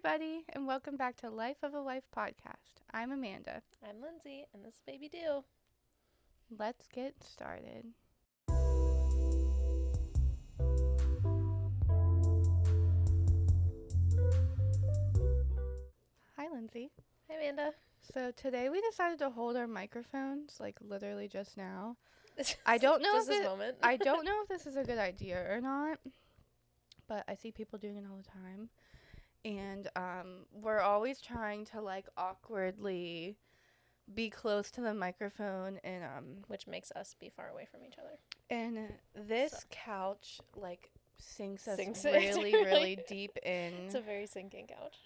everybody, and welcome back to Life of a Wife podcast. I'm Amanda. I'm Lindsay, and this is Baby Do. Let's get started. Hi, Lindsay. Hi, Amanda. So today we decided to hold our microphones, like literally just now. I don't know Just this moment. I don't know if this is a good idea or not, but I see people doing it all the time. And we're always trying to like awkwardly be close to the microphone, and Which makes us be far away from each other. and this couch like sinks us Sinks really deep in. It's a very sinking couch.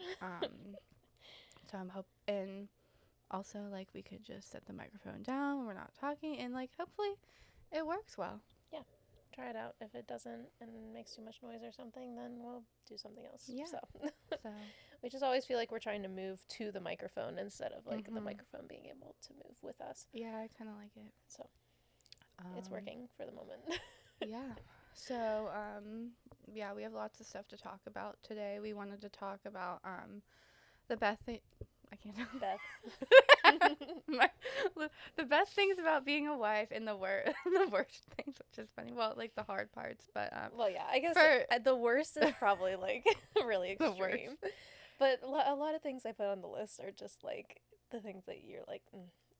So I'm and also like we could just set the microphone down when we're not talking, and like hopefully it works well. Try it out. If it doesn't and makes too much noise or something, then we'll do something else. Yeah. So So we just always feel like we're trying to move to the microphone instead of like the Mhm. microphone being able to move with us. yeah, I kind of like it. So it's working for the moment. Yeah. So yeah, we have lots of stuff to talk about today. We wanted to talk about the best thing. I can't know. Beth. The best things about being a wife, and the worst things, which is funny. Well, like the hard parts, but Well, yeah, I guess for the worst is probably like really The worst. extreme. But a lot of things I put on the list are just like the things that you're like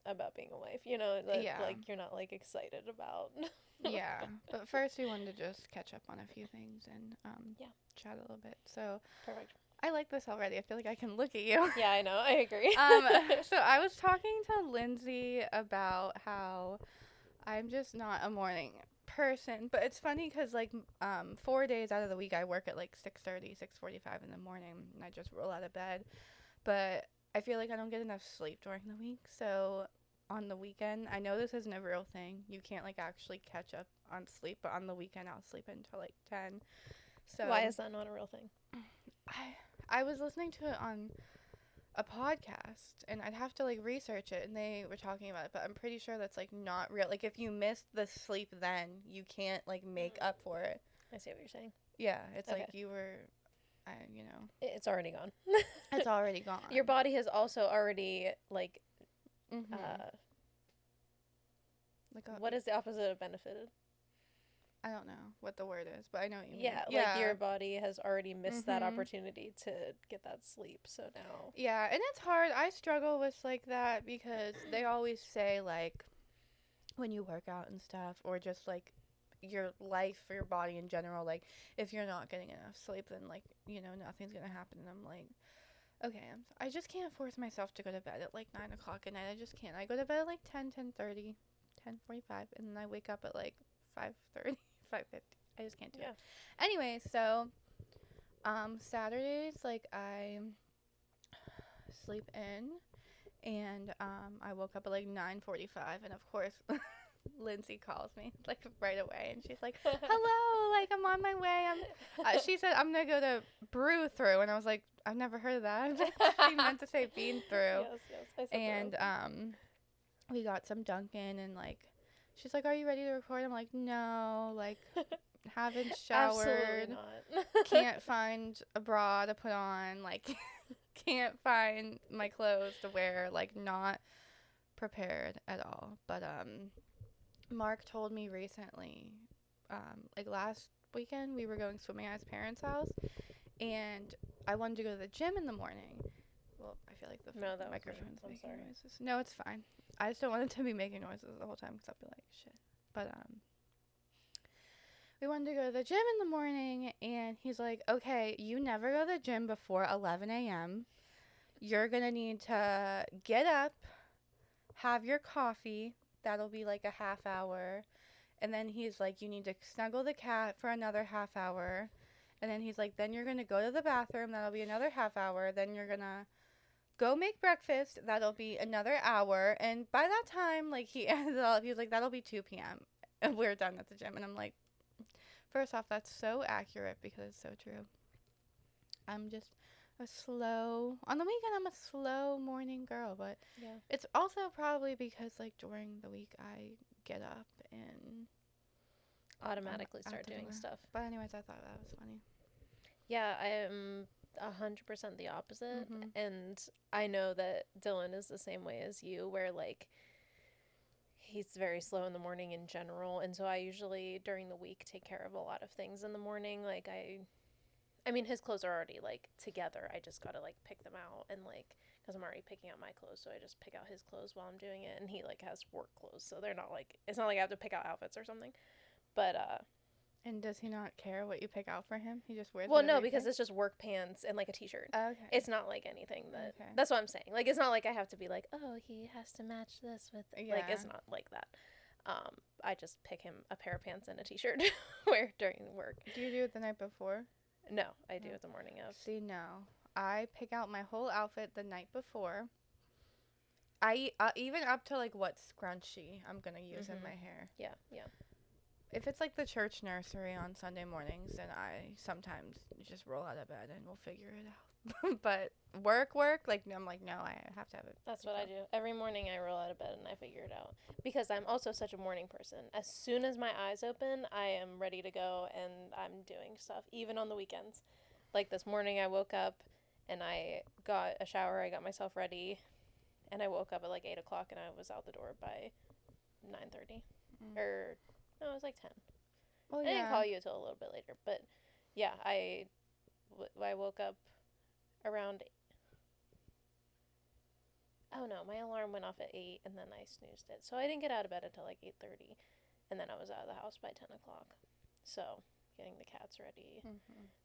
about being a wife, that Yeah. like you're not like excited about. yeah. But first, we wanted to just catch up on a few things and Yeah. chat a little bit. So Perfect. I like this already. I feel like I can look at you. Yeah, I know. I agree. So I was talking to Lindsay about how I'm just not a morning person, but it's funny because like 4 days out of the week I work at like 6:30, 6:45 in the morning, and I just roll out of bed. But I feel like I don't get enough sleep during the week, so on the weekend, I know this isn't a real thing. You can't like actually catch up on sleep, but on the weekend I'll sleep until like 10. So Why is that not a real thing? I was listening to it on a podcast, and I'd have to like research it, and they were talking about it, but I'm pretty sure that's like not real. Like if you missed the sleep, then you can't like make up for it. I see what you're saying. Yeah, it's Okay. like you were, It's already gone. it's already gone. Your body has also already like Mhm. Like what is the opposite of benefited? I don't know what the word is, but I know what you mean. Yeah, like your body has already missed that opportunity to get that sleep. So now. Yeah, and it's hard. I struggle with like that because they always say like when you work out and stuff, or just like your life or your body in general, like if you're not getting enough sleep, then like nothing's gonna happen. And I'm like, okay, I just can't force myself to go to bed at like 9 o'clock at night. I just can't. I go to bed at like 10, 10:30, 10:45, and then I wake up at like 5:30, 5:50. I just can't do it. Anyway, so Saturdays like I sleep in, and I woke up at like 9:45, and of course Lindsay calls me like right away, and she's like, "Hello, like I'm on my way." She said I'm gonna go to brew through, and I was like, I've never heard of that. She meant to say bean through. Yes, I said And that. we got some Dunkin', and like she's like, "Are you ready to record?" I'm like, "No, like haven't showered, Absolutely not. can't find a bra to put on, like can't find my clothes to wear, like not prepared at all." But Mark told me recently, like last weekend, we were going swimming at his parents' house, and I wanted to go to the gym in the morning. Well, I feel like the microphone's making noises. No, it's fine. I just don't want it to be making noises the whole time because I'll be like, shit. But we wanted to go to the gym in the morning, and he's like, okay, you never go to the gym before 11 a.m. You're going to need to get up, have your coffee. That'll be like a half hour. And then he's like, you need to snuggle the cat for another half hour. And then he's like, then you're going to go to the bathroom. That'll be another half hour. Then you're going to go make breakfast. That'll be another hour. And by that time, like he ended up, he was like, that'll be 2 p.m. And we're done at the gym. And I'm like, first off, that's so accurate because it's so true. I'm just on the weekend, I'm a slow morning girl, but Yeah. it's also probably because like during the week I get up and Automatically start doing stuff. But anyways, I thought that was funny. Yeah, 100% the opposite. Mhm. And I know that Dylan is the same way as you, where like he's very slow in the morning in general. And so I usually during the week take care of a lot of things in the morning. Like I mean, his clothes are already like together. I just gotta like pick them out and like, because I'm already picking out my clothes, so I just pick out his clothes while I'm doing it. And he like has work clothes, so they're not like, it's not like I have to pick out outfits or something. But And does he not care what you pick out for him? He just wears well, whatever no, you because pick? it's just work pants and like a t-shirt. Okay. It's not like anything that. Okay. That's what I'm saying. Like it's not like I have to be like, oh, he has to match this with. Like Yeah. it's not like that. I just pick him a pair of pants and a t-shirt to wear during work. Do you do it the night before? No, I do it the morning of. See, no. I pick out my whole outfit the night before. Even up to like what scrunchie I'm gonna use in my hair. Yeah, yeah. If it's like the church nursery on Sunday mornings, then I sometimes just roll out of bed and we'll figure it out. But work, like I'm like, no, I have to have it. That's what I do. Every morning I roll out of bed and I figure it out. Because I'm also such a morning person. As soon as my eyes open, I am ready to go and I'm doing stuff, even on the weekends. Like this morning I woke up and I got a shower, I got myself ready, and I woke up at like 8 o'clock and I was out the door by 9:30. Or, no, it was like 10. Well, I didn't call you until a little bit later. But yeah, I woke up around. Oh no, my alarm went off at 8 and then I snoozed it. So I didn't get out of bed until like 8:30, and then I was out of the house by 10 o'clock. So getting the cats ready,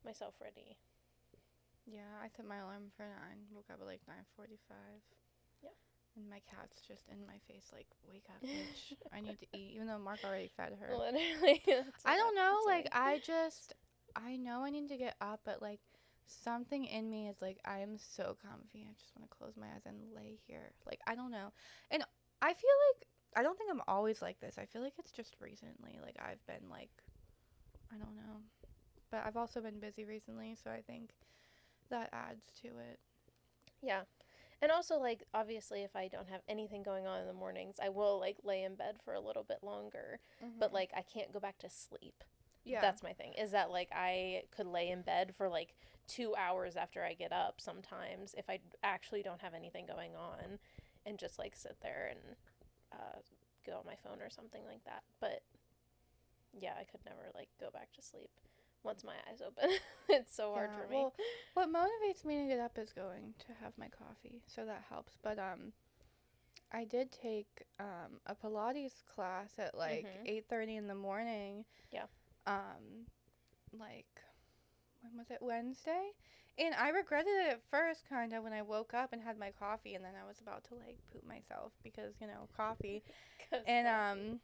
myself ready. Yeah, I set my alarm for 9. Woke up at like 9:45. Yeah. And my cat's just in my face like, wake up, bitch. I need to eat, even though Mark already fed her. Literally. I don't know, like I know I need to get up, but like something in me is like, I am so comfy. I just want to close my eyes and lay here. Like, I don't know. And I feel like, I don't think I'm always like this. I feel like it's just recently. Like, I've been like, I don't know. But I've also been busy recently, so I think that adds to it. Yeah. And also, like, obviously, if I don't have anything going on in the mornings, I will, like, lay in bed for a little bit longer. But, like, I can't go back to sleep. Yeah. That's my thing. Is that, like, I could lay in bed for, like, 2 hours after I get up sometimes if I actually don't have anything going on and just, like, sit there and go on my phone or something like that. But, yeah, I could never, like, go back to sleep once my eyes open. It's so hard for me. Well, what motivates me to get up is going to have my coffee, so that helps. But I did take a Pilates class at like 8:30 in the morning. Yeah. Like, when was it? Wednesday? And I regretted it at first, kind of, when I woke up and had my coffee, and then I was about to like poop myself because, you know, coffee. And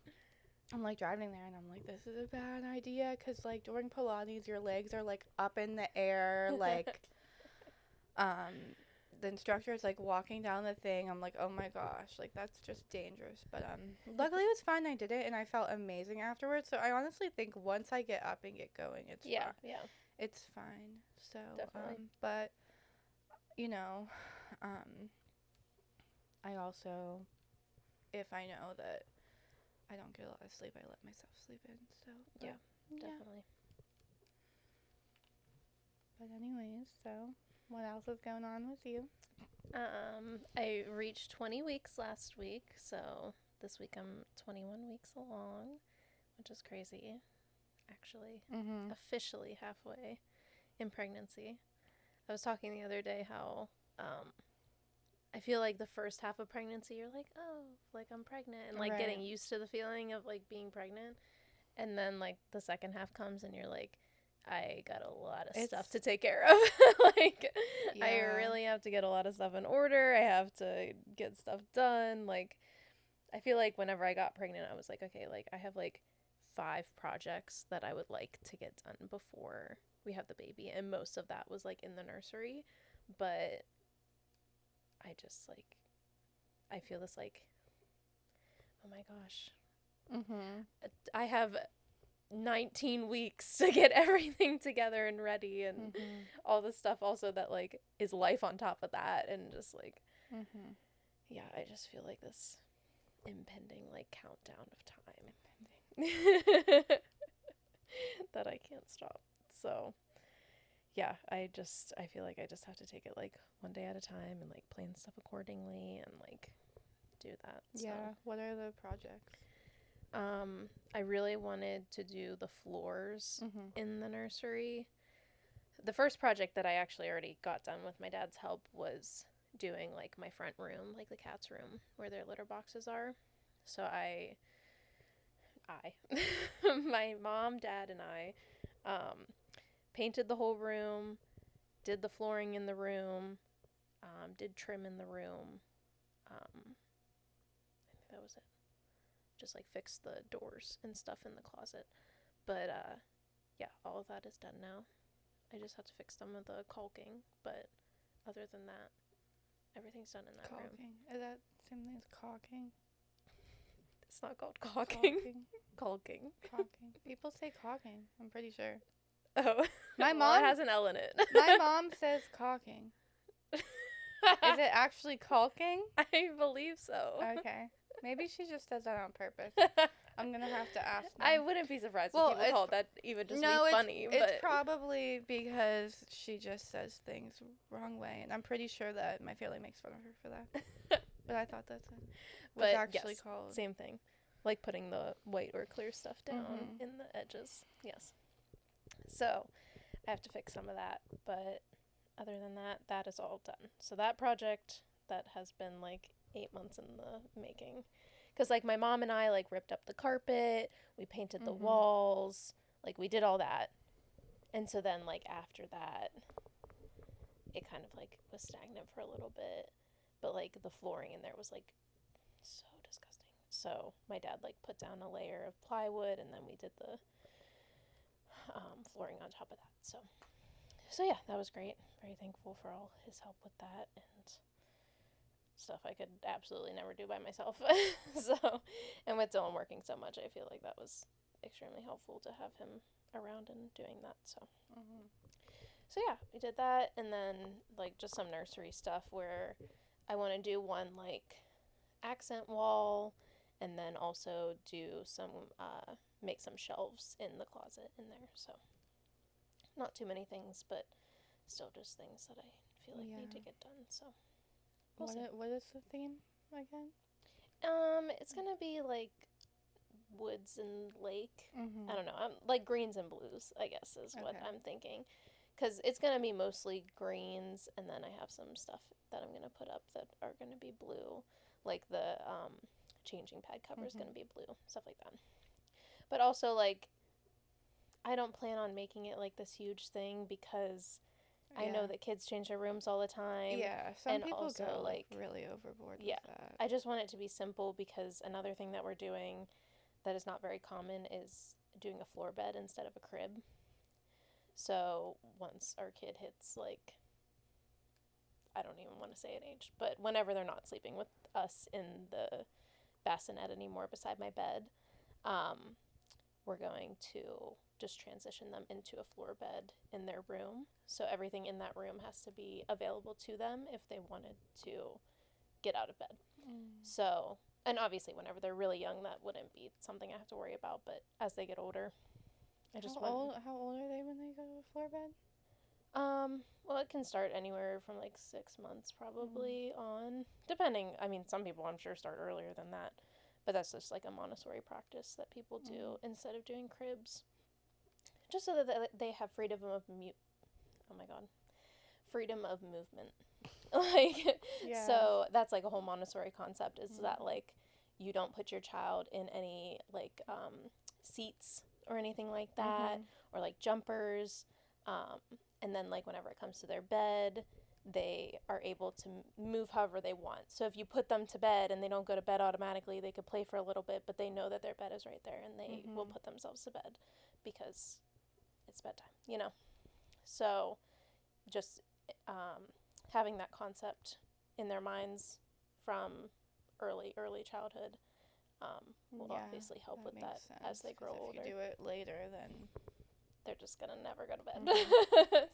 I'm like driving there and I'm like, this is a bad idea, because like during Pilates your legs are like up in the air, like the instructor is like walking down the thing. I'm like, oh my gosh, like that's just dangerous. But luckily it was fine. I did it and I felt amazing afterwards. So I honestly think once I get up and get going, it's fine. Yeah, it's fine. So definitely. but you know, I also, if I know that I don't get a lot of sleep, I let myself sleep in. So yeah, definitely. But anyways, so what else is going on with you? I reached 20 weeks last week, so this week I'm 21 weeks along, which is crazy. Actually, officially halfway in pregnancy. I was talking the other day how I feel like the first half of pregnancy, you're like, oh, like I'm pregnant, and like getting used to the feeling of like being pregnant, and then like the second half comes and you're like, I got a lot of stuff to take care of. Like, I really have to get a lot of stuff in order. I have to get stuff done. Like, I feel like whenever I got pregnant, I was like, okay, like I have like 5 projects that I would like to get done before we have the baby, and most of that was like in the nursery. But I just like, I feel this like, oh my gosh, I have 19 weeks to get everything together and ready, and all the stuff also that like is life on top of that, and just like yeah, I just feel like this impending like countdown of time that I can't stop. So yeah, I feel like I just have to take it like one day at a time and like plan stuff accordingly and like do that. Yeah. So. What are the projects? I really wanted to do the floors Mm-hmm. in the nursery. The first project that I actually already got done with my dad's help was doing like my front room, like the cat's room where their litter boxes are. So my mom, dad, and I painted the whole room, did the flooring in the room, did trim in the room. I think that was it. Just like fixed the doors and stuff in the closet. But yeah, all of that is done now. I just have to fix some of the caulking, but other than that, everything's done in that room. Caulking. Is that same thing as caulking? It's not called caulking. Caulking. Caulking. People say caulking. I'm pretty sure. Oh, My well, mom it has an L in it. My mom says caulking. Is it actually caulking? I believe so. Okay. Maybe she just does that on purpose. I'm gonna have to ask them. I wouldn't be surprised if people called that even just be funny. It's probably because she just says things wrong way, and I'm pretty sure that my family makes fun of her for that. But I thought that's what's actually yes, called. Same thing. Like putting the white or clear stuff down in the edges. Yes. So I have to fix some of that, but other than that, that is all done. So that project that has been like 8 months in the making. Because like my mom and I like ripped up the carpet, we painted the walls, like we did all that. And so then like after that, it kind of like was stagnant for a little bit. But like the flooring in there was like so disgusting. So my dad like put down a layer of plywood and then we did the flooring on top of that. So yeah, that was great. Very thankful for all his help with that and stuff I could absolutely never do by myself. So, and with Dylan working so much, I feel like that was extremely helpful to have him around and doing that. So yeah, we did that, and then like just some nursery stuff where I want to do one like accent wall, and then also do some make some shelves in the closet in there. So not too many things, but still just things that I feel like need to get done. So we'll what is the theme again? It's gonna be like woods and lake. I don't know. I'm like greens and blues, I guess is what I'm thinking. Because it's going to be mostly greens, and then I have some stuff that I'm going to put up that are going to be blue. Like the changing pad cover is going to be blue, stuff like that. But also, like, I don't plan on making it like this huge thing because I know that kids change their rooms all the time. Yeah, some people also, go like really overboard with that. I just want it to be simple because another thing that we're doing that is not very common is doing a floor bed instead of a crib. So once our kid hits like, I don't even want to say an age, but whenever they're not sleeping with us in the bassinet anymore beside my bed, we're going to just transition them into a floor bed in their room. So everything in that room has to be available to them if they wanted to get out of bed. So, and obviously whenever they're really young, that wouldn't be something I have to worry about, but as they get older, I just How old are they when they go to a floor bed? Well, it can start anywhere from like 6 months probably on, depending. I mean, some people I'm sure start earlier than that, but that's just like a Montessori practice that people do instead of doing cribs, just so that they have freedom of freedom of movement. Like, so that's like a whole Montessori concept is that like you don't put your child in any like seats or anything like that, or like jumpers, and then like whenever it comes to their bed, they are able to move however they want. So if you put them to bed and they don't go to bed automatically, they could play for a little bit, but they know that their bed is right there and they will put themselves to bed because it's bedtime, you know. So just having that concept in their minds from early childhood will obviously help with that as they grow older. If you do it later, then they're just gonna never go to bed.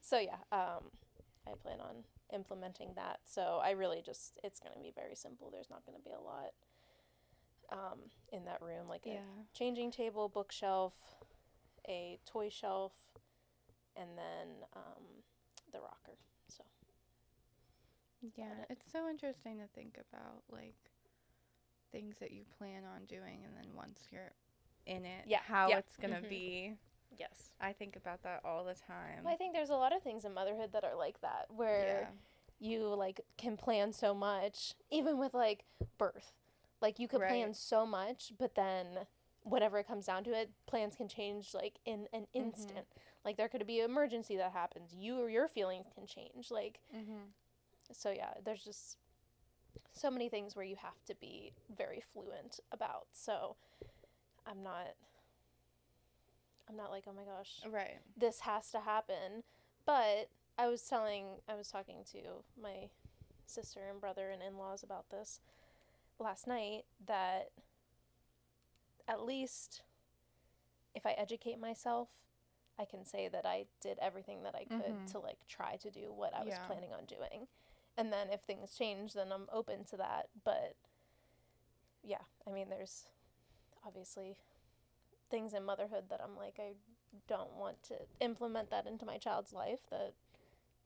So yeah, I plan on implementing that. So I really just, it's gonna be very simple. There's not gonna be a lot in that room, like a changing table, bookshelf, a toy shelf, and then the rocker. So Yeah, it's so interesting to think about, like, things that you plan on doing, and then once you're in it, how it's gonna be. Yes. I think about that all the time. Well, I think there's a lot of things in motherhood that are like that, where you, like, can plan so much, even with, like, birth. Like, you could plan so much, but then whenever it comes down to it, plans can change, like, in an instant. Like, there could be an emergency that happens. You or your feelings can change. Like, so, yeah, there's just so many things where you have to be very fluent about. So I'm not like, oh my gosh, this has to happen. But I was talking to my sister and brother and in-laws about this last night, that at least if I educate myself, I can say that I did everything that I could to, like, try to do what I was planning on doing. And then if things change, then I'm open to that. But yeah, I mean, there's obviously things in motherhood that I'm like, I don't want to implement that into my child's life that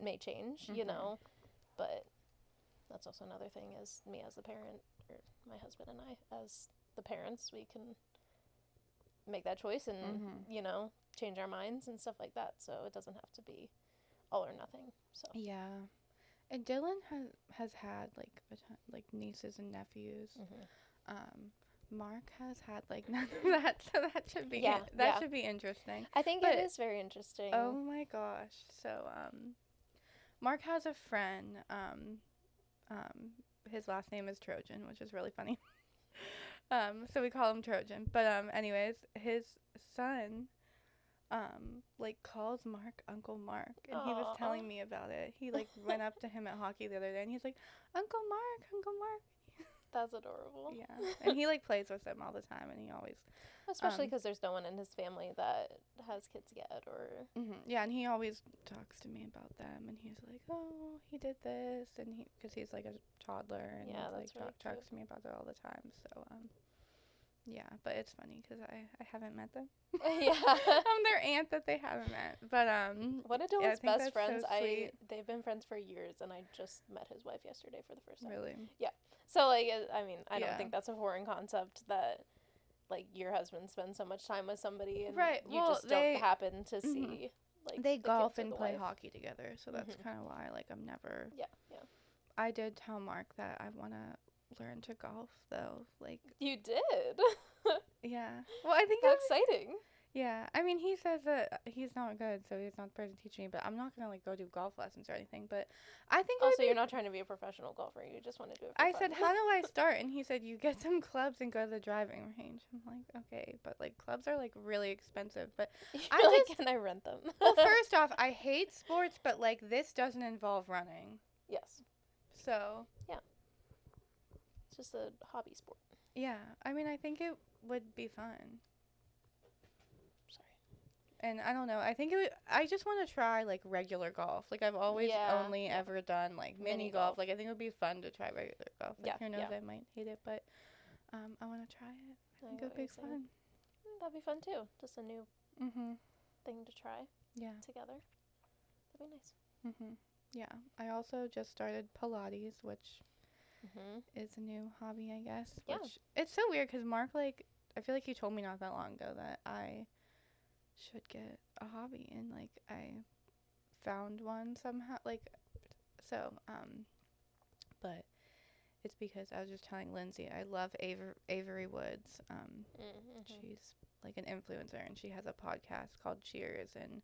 may change, you know. But that's also another thing, is me as a parent, or my husband and I as the parents, we can make that choice and, you know, change our minds and stuff like that. So it doesn't have to be all or nothing. So yeah. And Dylan has had, like, like, nieces and nephews. Mark has had, like, none of that, so that should be should be interesting. I think it is very interesting. Oh my gosh. So Mark has a friend. His last name is Trojan, which is really funny. So we call him Trojan. But anyways, his son like, calls Mark Uncle Mark, and he was telling me about it. He, like, went up to him at hockey the other day, and he's like, Uncle Mark, Uncle Mark. That's adorable. Yeah, and he, like, plays with them all the time, and he always, especially because there's no one in his family that has kids yet, or yeah, and he always talks to me about them, and he's like, oh, he did this, and because he's like a toddler, and that's like really talks to me about it all the time. So yeah, but it's funny because I haven't met them. Yeah. I'm their aunt that they haven't met. But one of Dylan's best friends, so they've been friends for years, and I just met his wife yesterday for the first time. Really? Yeah. So, like, I mean, I don't think that's a foreign concept, that, like, your husband spends so much time with somebody, and you just don't happen to see, like, they golf and play wife. Hockey together, so that's kind of why, like, I'm never. Yeah. I did tell Mark that I want to learn to golf, though. Like, you did. Yeah. Well, I think that's exciting. Yeah. I mean, he says that he's not good, so he's not the person teaching me, but I'm not going to, like, go do golf lessons or anything. But I think also, you're not trying to be a professional golfer. You just want to do it for I fun. said, how do I start? And he said, you get some clubs and go to the driving range. I'm like, okay, but, like, clubs are, like, really expensive. But can I rent them? Well, first off, I hate sports, but, like, this doesn't involve running. Yes. So. Yeah. It's just a hobby sport. Yeah. I mean, I think it would be fun. Sorry. And I don't know. I think I just want to try, like, regular golf. Like, I've always only ever done, like, mini golf. Like, I think it would be fun to try regular golf. Like, who knows, I might hate it, but I want to try it. I think it would be fun. That'd be fun too. Just a new thing to try. Yeah. Together. That'd be nice. Yeah. I also just started Pilates, which is a new hobby, I guess. Yeah. Which, it's so weird because Mark, like, I feel like he told me not that long ago that I should get a hobby, and, like, I found one somehow, like, so but it's because I was just telling Lindsay, I love Avery Woods. She's, like, an influencer, and she has a podcast called Cheers, and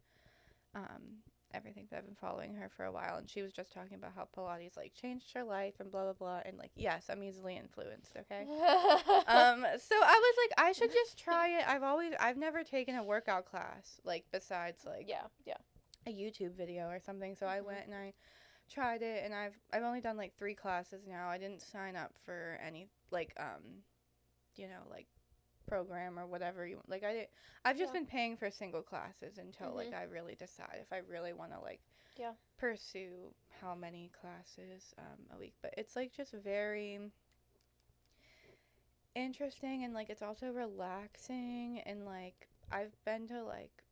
everything. But I've been following her for a while, and she was just talking about how Pilates, like, changed her life and blah blah blah, and, like, yes, I'm easily influenced, okay. So I was like, I should just try it. I've never taken a workout class, like, besides, like, a YouTube video or something. So I went and I tried it, and I've only done, like, 3 classes now. I didn't sign up for any, like, you know, like, program or whatever you want. Like, I've just been paying for single classes until like I really decide if I really want to, like, pursue how many classes a week. But it's, like, just very interesting, and, like, it's also relaxing, and, like, I've been to, like,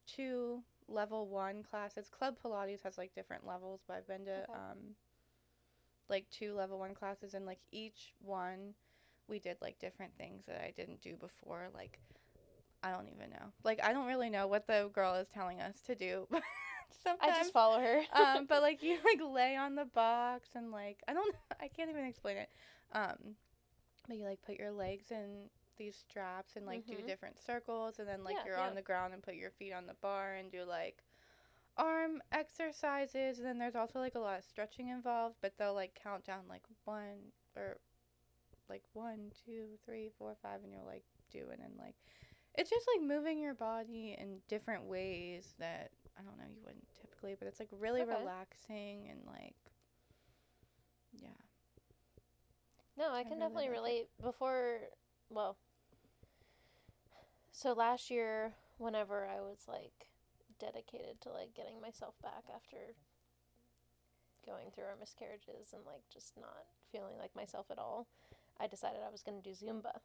2 level 1 classes. Club Pilates has like different levels, but I've been to like 2 level 1 classes, and like each one we did like different things that I didn't do before. Like I don't even know. Like I don't really know what the girl is telling us to do. Sometimes I just follow her. but like you like lay on the box and like I can't even explain it. But you like put your legs in these straps and like do different circles, and then like you're on the ground and put your feet on the bar and do like arm exercises, and then there's also like a lot of stretching involved, but they'll like count down like 1, 2, 3, 4, 5, and you're like doing, and like it's just like moving your body in different ways that I don't know you wouldn't typically, but it's like really relaxing and like yeah. No, I can definitely relate. Well, so last year, whenever I was like dedicated to like getting myself back after going through our miscarriages and like just not feeling like myself at all, I decided I was going to do Zumba.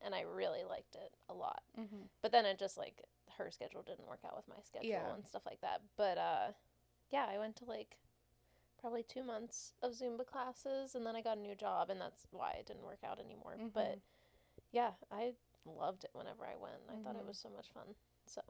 And I really liked it a lot. But then it just like her schedule didn't work out with my schedule and stuff like that. But yeah, I went to like probably 2 months of Zumba classes, and then I got a new job, and that's why it didn't work out anymore. But yeah, I loved it whenever I went. I thought it was so much fun. So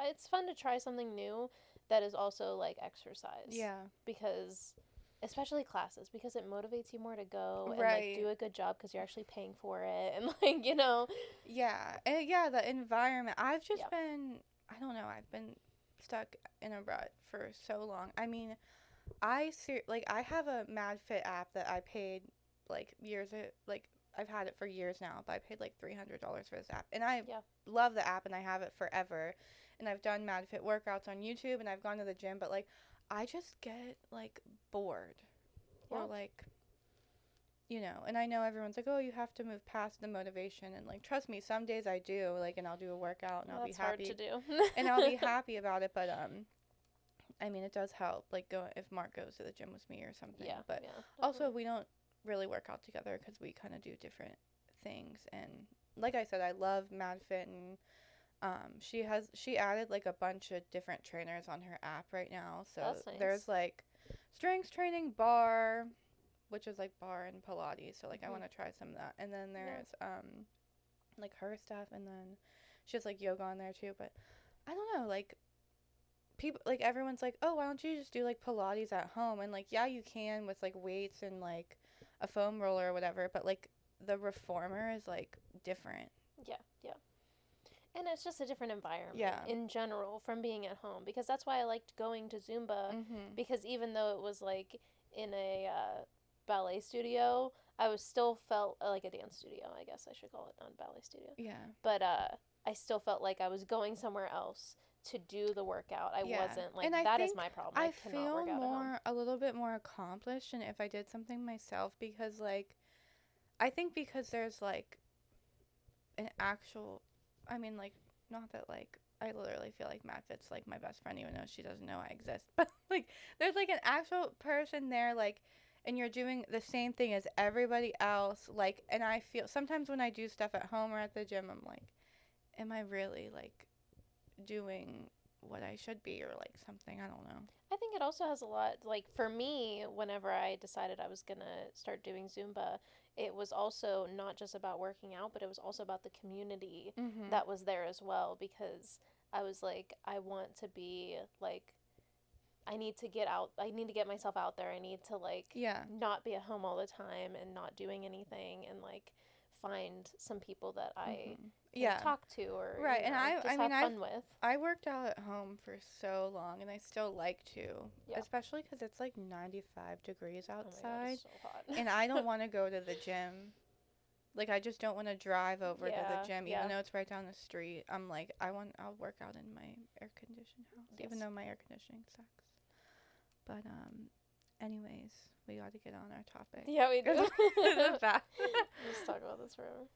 it's fun to try something new that is also like exercise. Yeah. Because especially classes, because it motivates you more to go and like do a good job because you're actually paying for it, and like, you know. Yeah. And yeah, the environment. I've just been I don't know, I've been stuck in a rut for so long. I mean, I have a MadFit app that I paid like I've had it for years now, but I paid like $300 for this app, and I love the app and I have it forever, and I've done MadFit workouts on YouTube and I've gone to the gym, but like I just get like bored or like, you know, and I know everyone's like, oh, you have to move past the motivation, and like trust me, some days I do, like, and I'll do a workout and I'll be happy to do. and I'll be happy about it, but I mean, it does help, like, if Mark goes to the gym with me or something. But also, we don't really work out together because we kind of do different things. And like I said, I love MadFit, and she added, like, a bunch of different trainers on her app right now. So that's nice. There's, like, strength training bar, which is, like, bar and Pilates. So, like, I want to try some of that. And then there's, like, her stuff. And then she has, like, yoga on there, too. But I don't know, like, people, like, everyone's like, oh, why don't you just do like Pilates at home? And like, yeah, you can with like weights and like a foam roller or whatever, but like the reformer is like different. Yeah. And it's just a different environment in general from being at home, because that's why I liked going to Zumba, because even though it was like in a ballet studio, I was still felt like a dance studio, I guess I should call it, not a ballet studio. Yeah. But I still felt like I was going somewhere else to do the workout. I wasn't like, and that is my problem. I cannot feel work out a little bit more accomplished than if I did something myself, because like I think because there's like an actual, I mean, like, not that like I literally feel like MadFit's like my best friend even though she doesn't know I exist, but like there's like an actual person there, like, and you're doing the same thing as everybody else, like, and I feel sometimes when I do stuff at home or at the gym, I'm like, am I really like doing what I should be, or like something, I don't know. I think it also has a lot, like, for me, whenever I decided I was going to start doing Zumba, it was also not just about working out, but it was also about the community that was there as well, because I was like, I want to be like, I need to get myself out there. I need to like not be at home all the time and not doing anything, and like find some people that I can talk to, or right, you know, and just have fun with. I worked out at home for so long, and I still like to, especially because it's like 95 degrees outside. Oh my God, it's so hot. And I don't want to go to the gym. Like, I just don't want to drive over to the gym, even though it's right down the street. I'm like, I'll work out in my air-conditioned house, even though my air conditioning sucks. But anyways, we got to get on our topic. Yeah, we do. Just talk about this forever.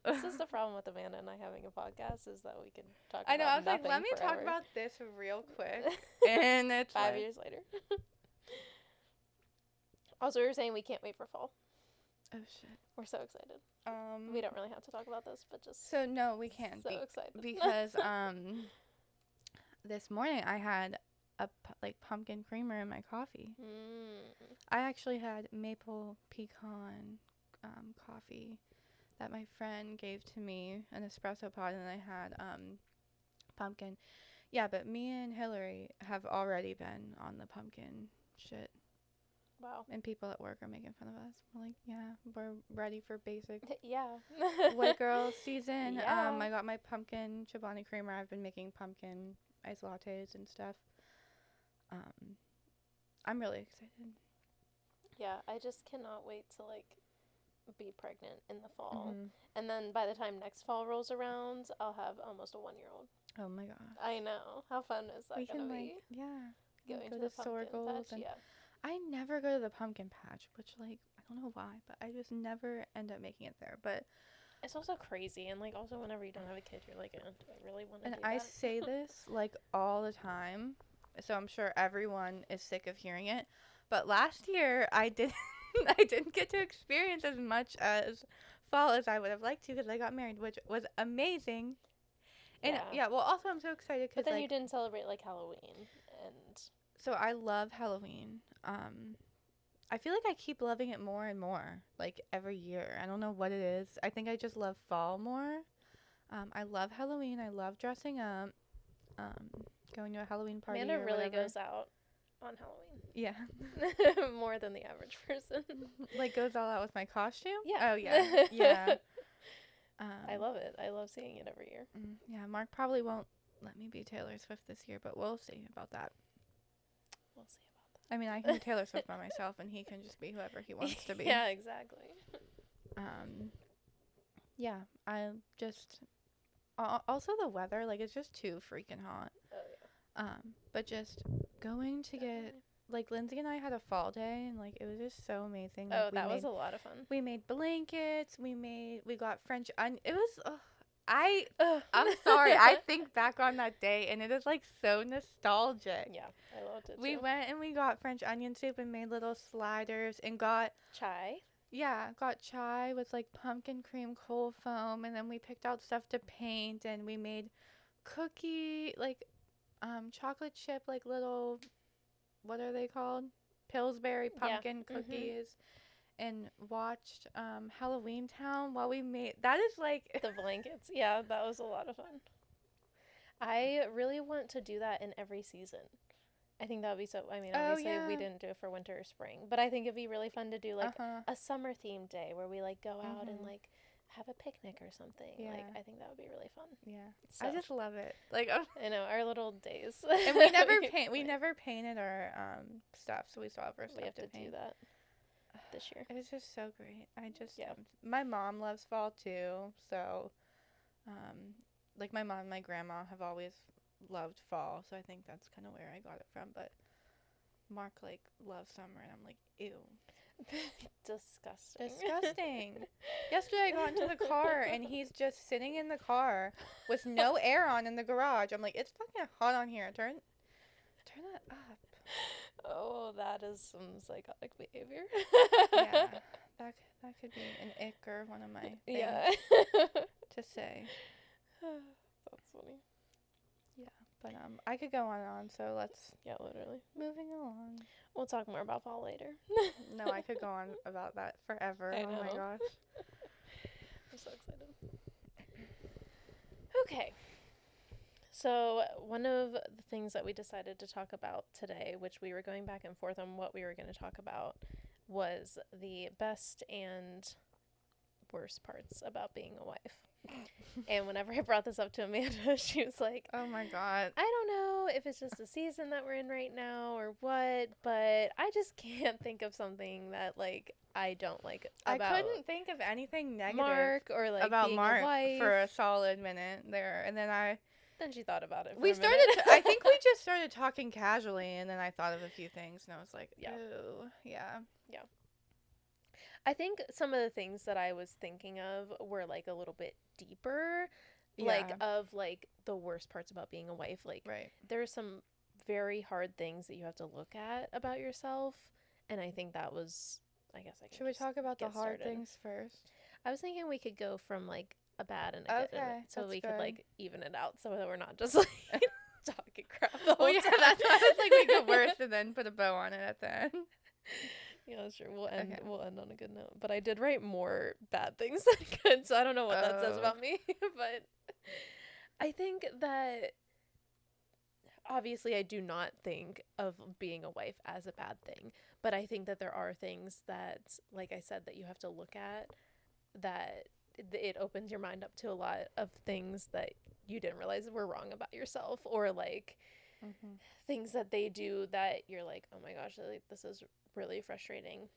This is the problem with Amanda and I having a podcast, is that we can talk about I know, I was like, let me talk about this real quick. And it's 5 years later. Also, we were saying we can't wait for fall. Oh, shit. We're so excited. We don't really have to talk about this, but just... So, no, we can't. So excited. Because, this morning I had a like pumpkin creamer in my coffee. Mm. I actually had maple pecan coffee that my friend gave to me, an espresso pod, and I had pumpkin. Yeah, but me and Hillary have already been on the pumpkin shit. Wow. And people at work are making fun of us. We're like, yeah, we're ready for basic Yeah. white girl season. Yeah. I got my pumpkin Chobani creamer. I've been making pumpkin iced lattes and stuff. I'm really excited. Yeah, I just cannot wait to like be pregnant in the fall. Mm-hmm. And then by the time next fall rolls around, I'll have almost a 1-year-old. Oh my gosh. I know. How fun is that We gonna can be? yeah, Going go to to the pumpkin Sorgles, patch, and yeah. I never go to the pumpkin patch, which like I don't know why, but I just never end up making it there. But It's also crazy, and like also whenever you don't have a kid, you're like, do I really want to and do I that? say this like all the time, so I'm sure everyone is sick of hearing it. But last year I didn't I didn't get to experience as much as fall as I would have liked to because I got married, which was amazing. And Yeah. yeah, well, also I'm so excited But because then you like didn't celebrate like Halloween, and so I love Halloween. I feel like I keep loving it more and more, like every year. I don't know what it is. I think I just love fall more. I love Halloween. I love dressing up. Um, going to a Halloween party Amanda or really whatever. goes out on Halloween. Yeah. More than the average person. Like goes all out with my costume? Yeah. Oh yeah. Yeah. I love it. I love seeing it every year. Yeah, Mark probably won't let me be Taylor Swift this year, but we'll see about that. We'll see about that. I mean, I can be Taylor Swift by myself and he can just be whoever he wants to be. Yeah, exactly. Yeah, I just also the weather, like it's just too freaking hot. Oh yeah. But just going to get like Lindsay and I had a fall day and like it was just so amazing. Like, Oh, that was a lot of fun. We made blankets. We got French onion. It was. I'm sorry. I think back on that day and it is like so nostalgic. Yeah, I loved it too. We went and we got French onion soup and made little sliders and got chai. Yeah, got chai with like pumpkin cream cold foam, and then we picked out stuff to paint, and we made chocolate chip like little, what are they called? Pillsbury pumpkin cookies, and watched Halloween Town while we made. That is like the blankets. Yeah, that was a lot of fun. I really want to do that in every season. I think that would be so. I mean, obviously we didn't do it for winter or spring, but I think it'd be really fun to do like a summer themed day where we like go out and like have a picnic or something. Yeah. Like I think that would be really fun. Yeah, so. I just love it. Like I know our little days. And we never we never painted our stuff, so we still have our stuff we have to paint. Do that this year. It was just so great. My mom loves fall too, so like my mom and my grandma have always loved fall, so I think that's kind of where I got it from. But Mark like loves summer, and I'm like, ew. Disgusting. Yesterday I got into the car and he's just sitting in the car with no air on in the garage. I'm like, it's fucking hot on here. Turn that up. Oh, that is some psychotic behavior. Yeah, that could be an ick or one of my things to say. That's funny. Yeah, but I could go on and on, so let's literally moving along. We'll talk more about fall later. No, I could go on about that forever. I know. Oh my gosh. I'm so excited. Okay. So one of the things that we decided to talk about today, which we were going back and forth on what we were going to talk about, was the best and worst parts about being a wife. And whenever I brought this up to Amanda, she was like, oh my god, I don't know if it's just the season that we're in right now or what, but I just can't think of something that like I don't like about I couldn't think of anything negative Mark or like about being Mark a wife for a solid minute there, and then she thought about it. I think we just started talking casually, and then I thought of a few things, and I was like, "Ew, yeah." I think some of the things that I was thinking of were like a little bit deeper, like of like the worst parts about being a wife. Like, there's some very hard things that you have to look at about yourself, and I think that was. I guess I should we talk about the hard things first? I was thinking we could go from like a bad and a good, so we could like even it out, so that we're not just like talking fucking crap the whole Well, yeah, time. that's why I was like, make it worse and then put a bow on it at the end. Yeah, that's true. We'll end. Okay. We'll end on a good note. But I did write more bad things than good, so I don't know what that says Oh. about me. But I think that obviously I do not think of being a wife as a bad thing, but I think that there are things that, like I said, that you have to look at that it opens your mind up to a lot of things that you didn't realize were wrong about yourself, or like Mm-hmm. things that they do that you're like, oh my gosh, like, this is really frustrating.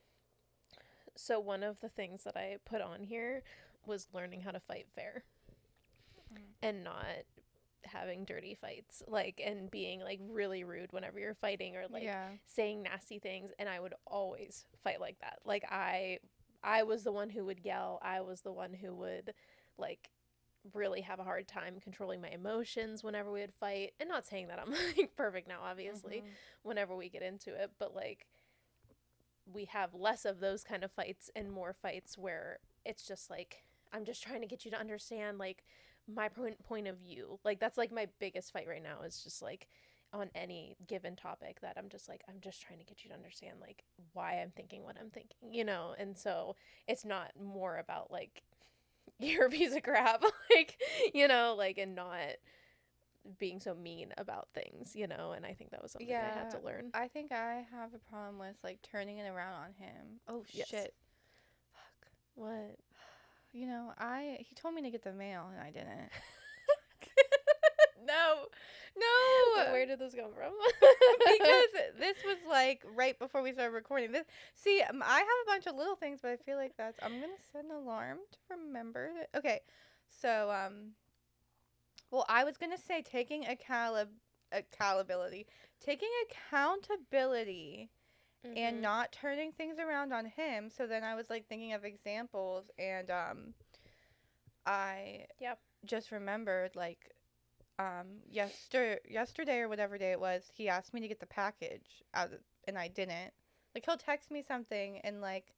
So one of the things that I put on here was learning how to fight fair and not having dirty fights, like, and being like really rude whenever you're fighting, or like saying nasty things. And I would always fight like that. Like I was the one who would yell. I was the one who would like really have a hard time controlling my emotions whenever we would fight. And not saying that I'm like perfect now, obviously, whenever we get into it, but like we have less of those kind of fights and more fights where it's just like, I'm just trying to get you to understand like my point of view. Like that's like my biggest fight right now, is just like on any given topic, that I'm just like, I'm just trying to get you to understand like why I'm thinking what I'm thinking, you know? And so it's not more about like you're a piece of crap, like, you know, like, and not being so mean about things, you know? And I think that was something I had to learn. I think I have a problem with like turning it around on him. Oh Yes. shit. Fuck. What? You know, he told me to get the mail and I didn't. No. Where did this come from? Because this was like right before we started recording. See, I have a bunch of little things, but I feel like I'm gonna set an alarm to remember it. Okay, so well, I was gonna say taking accountability, and not turning things around on him. So then I was like thinking of examples, and I just remembered like yesterday or whatever day it was, he asked me to get the package and I didn't. Like he'll text me something and like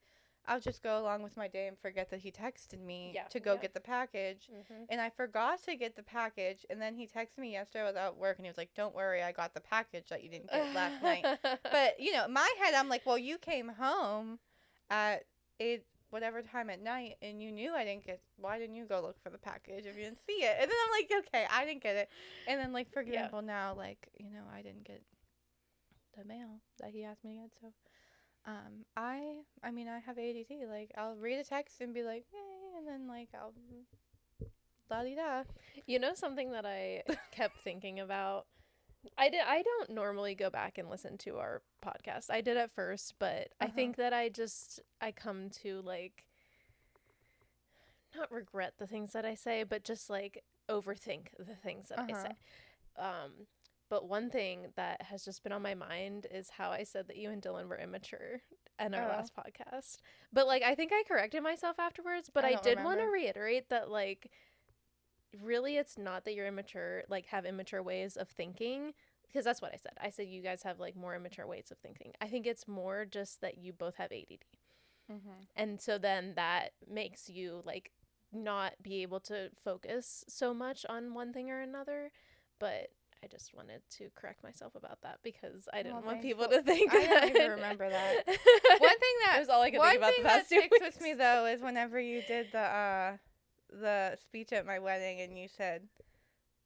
I'll just go along with my day and forget that he texted me to go get the package. And I forgot to get the package, and then he texted me yesterday. I was at work and he was like, "Don't worry, I got the package that you didn't get last night." But you know, in my head I'm like, "Well, you came home at 8 whatever time at night and you knew I didn't get, why didn't you go look for the package if you didn't see it?" And then I'm like, "Okay, I didn't get it." And then like for example now, like, you know, I didn't get the mail that he asked me to get. So I mean I have ADD. Like I'll read a text and be like, "Hey," and then like I'll la di da. You know, something that I kept thinking about, I don't normally go back and listen to our podcast. I did at first, but I think that I come to like not regret the things that I say, but just like overthink the things that I say. But one thing that has just been on my mind is how I said that you and Dylan were immature in our last podcast. But like I think I corrected myself afterwards, but I did want to reiterate that like really it's not that you're immature, like have immature ways of thinking, because that's what I said. I said you guys have like more immature ways of thinking. I think it's more just that you both have ADD. And so then that makes you like not be able to focus so much on one thing or another. But I just wanted to correct myself about that because I didn't want people to think I don't even remember that. One thing that was all I could think about the past 2 weeks. One thing that sticks with me though is whenever you did the speech at my wedding and you said,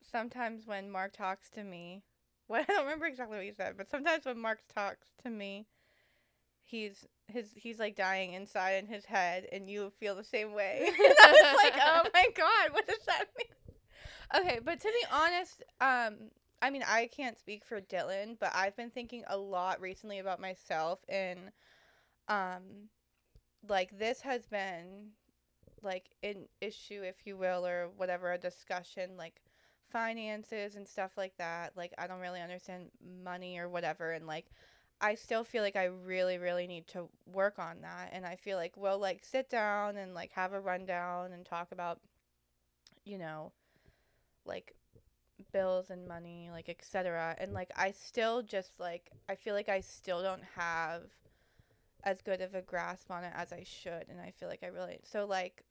sometimes when Mark talks to me, well, I don't remember exactly what you said, but sometimes when Mark talks to me, he's like dying inside in his head, and you feel the same way. And I was like, oh my god, what does that mean? Okay, but to be honest, I mean, I can't speak for Dylan, but I've been thinking a lot recently about myself, and like this has been like an issue, if you will, or whatever, a discussion, like finances and stuff like that. Like I don't really understand money or whatever, and like I still feel like I really, really need to work on that. And I feel like we'll like sit down and like have a rundown and talk about, you know, like bills and money, like etc. And like I still just like I feel like I still don't have as good of a grasp on it as I should, and I feel like I really, so like,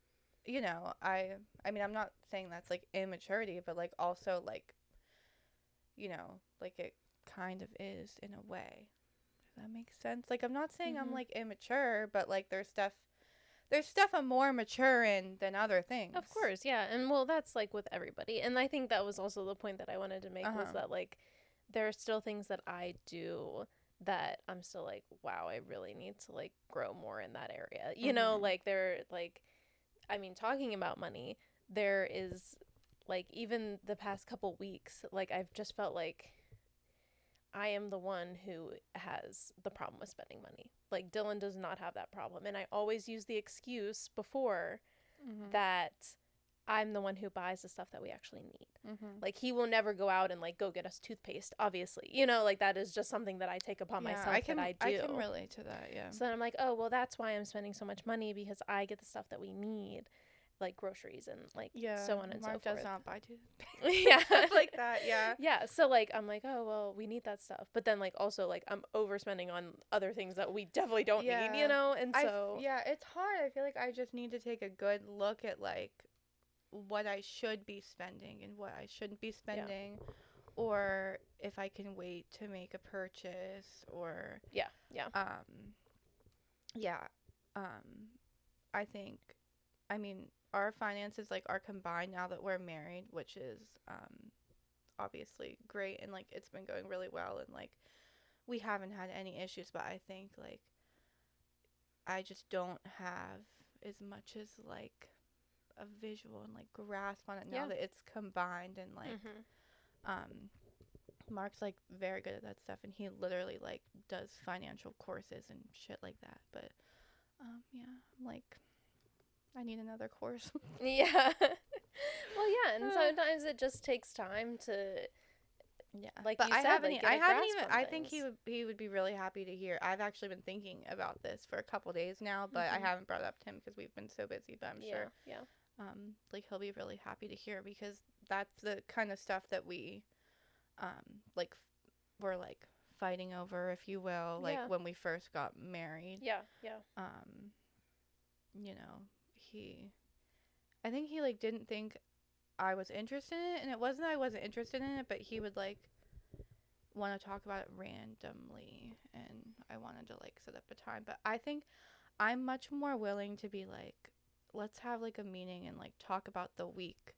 you know, I mean I'm not saying that's like immaturity, but like also like, you know, like it kind of is in a way. Does that make sense? Like, I'm not saying I'm like immature, but like there's stuff I'm more mature in than other things. Of course, yeah. And well, that's like with everybody. And I think that was also the point that I wanted to make was that like there are still things that I do that I'm still like, wow, I really need to like grow more in that area. You know, like I mean, talking about money, there is like even the past couple weeks, like I've just felt like I am the one who has the problem with spending money. Like Dylan does not have that problem. And I always use the excuse before that I'm the one who buys the stuff that we actually need. Like he will never go out and like go get us toothpaste, obviously. You know, like that is just something that I take upon myself that I do. I can relate to that, yeah. So then I'm like, oh, well, that's why I'm spending so much money because I get the stuff that we need. Like groceries and like so on and Mark so forth. does not buy toothpaste. Yeah. Stuff like that, yeah. Yeah, so like I'm like, oh well, we need that stuff. But then like also like I'm overspending on other things that we definitely don't need, you know? And so it's hard. I feel like I just need to take a good look at like what I should be spending and what I shouldn't be spending. Or if I can wait to make a purchase or I think I mean our finances like are combined now that we're married, which is obviously great, and like it's been going really well, and like we haven't had any issues, but I think like I just don't have as much as like a visual and like grasp on it now that it's combined, and like Mark's like very good at that stuff, and he literally like does financial courses and shit like that. But like I need another course. Yeah. Well, yeah, and sometimes it just takes time to like but you said, I haven't even I think things. he would be really happy to hear. I've actually been thinking about this for a couple days now, but I haven't brought it up to him because we've been so busy, but I'm sure like he'll be really happy to hear, because that's the kind of stuff that we like were like fighting over, if you will, like when we first got married. You know, I think he like didn't think I was interested in it, and it wasn't that I wasn't interested in it, but he would like want to talk about it randomly, and I wanted to like set up a time. But I think I'm much more willing to be like, let's have like a meeting and like talk about the week,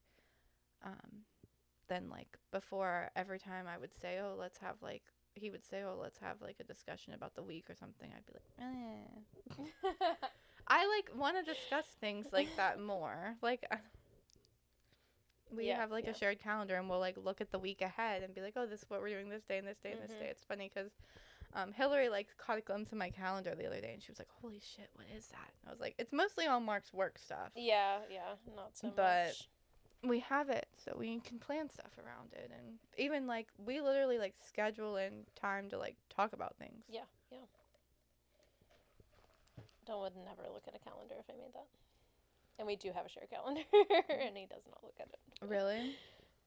than like before. Every time I would say, oh, let's have like, he would say, oh, let's have like a discussion about the week or something, I'd be like, I like want to discuss things like that more. Like we have like a shared calendar, and we'll like look at the week ahead and be like, oh, this is what we're doing this day and this day and this day. It's funny because Hillary like caught a glimpse of my calendar the other day, and she was like, holy shit, what is that? And I was like, it's mostly all Mark's work stuff. Yeah, not so much. But we have it, so we can plan stuff around it, and even like we literally like schedule in time to like talk about things. Yeah. Don would never look at a calendar if I made that. And we do have a shared calendar, and he does not look at it. Really?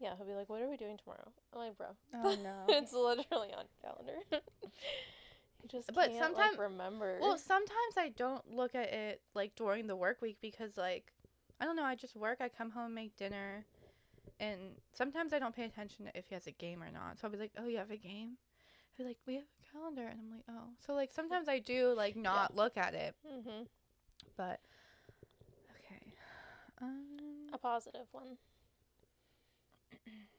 Yeah, he'll be like, what are we doing tomorrow? I'm like, bro. Oh, no. It's literally on calendar. You just can't, like, remember. Well, sometimes I don't look at it, like, during the work week because, like, I don't know, I just work, I come home, make dinner, and sometimes I don't pay attention to if he has a game or not. So I'll be like, oh, you have a game? He'll be like, we have a calendar. And I'm like, oh. So, like, sometimes I do, like, not look at it. But, okay. A positive one.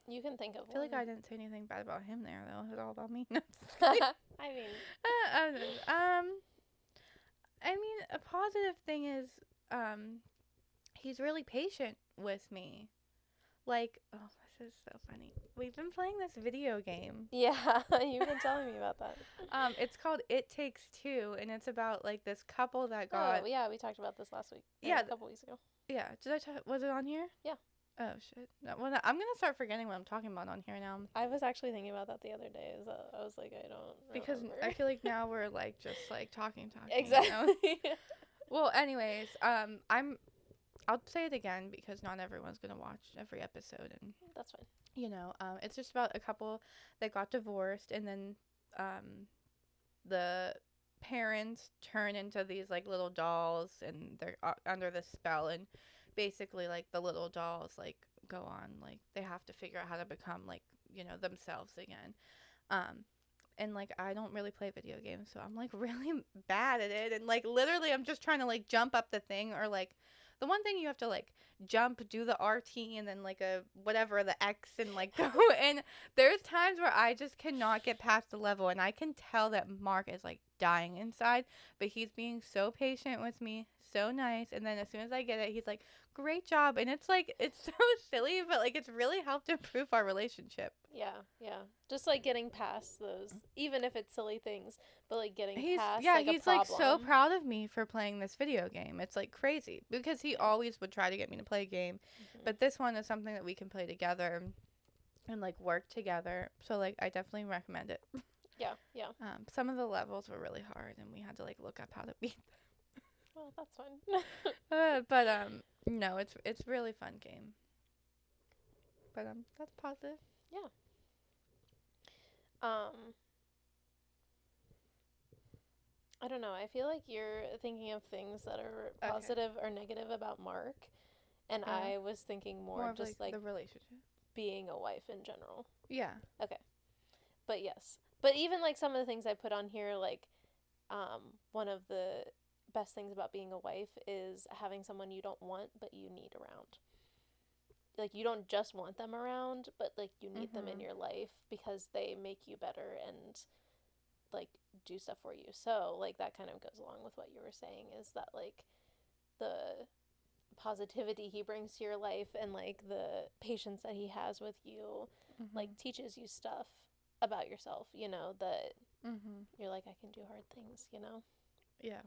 You can think of one. I feel like I didn't say anything bad about him there, though. It was all about me. I mean. I mean, a positive thing is, he's really patient with me. Like, oh, this is so funny. We've been playing this video game. Yeah, you've been telling me about that. It's called It Takes Two, and it's about, like, this couple that got... Oh, yeah, we talked about this last week. Yeah. A couple weeks ago. Yeah. Was it on here? Yeah. Oh, shit. No, well, I'm going to start forgetting what I'm talking about on here now. I was actually thinking about that the other day. I was like, I don't Because remember. I feel like now we're, like, just, like, talking. Exactly. You know? Well, anyways, I'll say it again because not everyone's going to watch every episode. And that's fine. You know, it's just about a couple that got divorced, and then the parents turn into these, like, little dolls, and they're under this spell, and basically, like, the little dolls, like, go on, like, they have to figure out how to become, like, themselves again. Um, and like I don't really play video games, so I'm like really bad at it. And like literally, I'm just trying to like jump up the thing, or like the one thing you have to like jump, do the RT, and then like a whatever the X, and like go. And there's times where I just cannot get past the level, and I can tell that Mark is like dying inside, but he's being so patient with me, so nice. And then as soon as I get it, he's like, "Great job," and it's like it's so silly, but like it's really helped improve our relationship. Yeah, yeah. Just like getting past those, even if it's silly things, but like getting He's past yeah, like a he's like so problem. proud of me for playing this video game. It's like crazy because he always would try to get me to play a game, but this one is something that we can play together and like work together. So like I definitely recommend it. Yeah, yeah. Some of the levels were really hard and we had to like look up how to beat Well, that's fun. but no, it's really fun game. But that's positive. Yeah. I don't know. I feel like you're thinking of things that are positive or negative about Mark, and I was thinking more of just like the relationship. being a wife in general. Yeah. Okay. But yes. But even like some of the things I put on here, like one of the best things about being a wife is having someone you don't want but you need around. Like you don't just want them around, but like you need them in your life because they make you better and like do stuff for you. So like that kind of goes along with what you were saying, is that like the positivity he brings to your life and like the patience that he has with you like teaches you stuff about yourself, that you're like, I can do hard things. Yeah.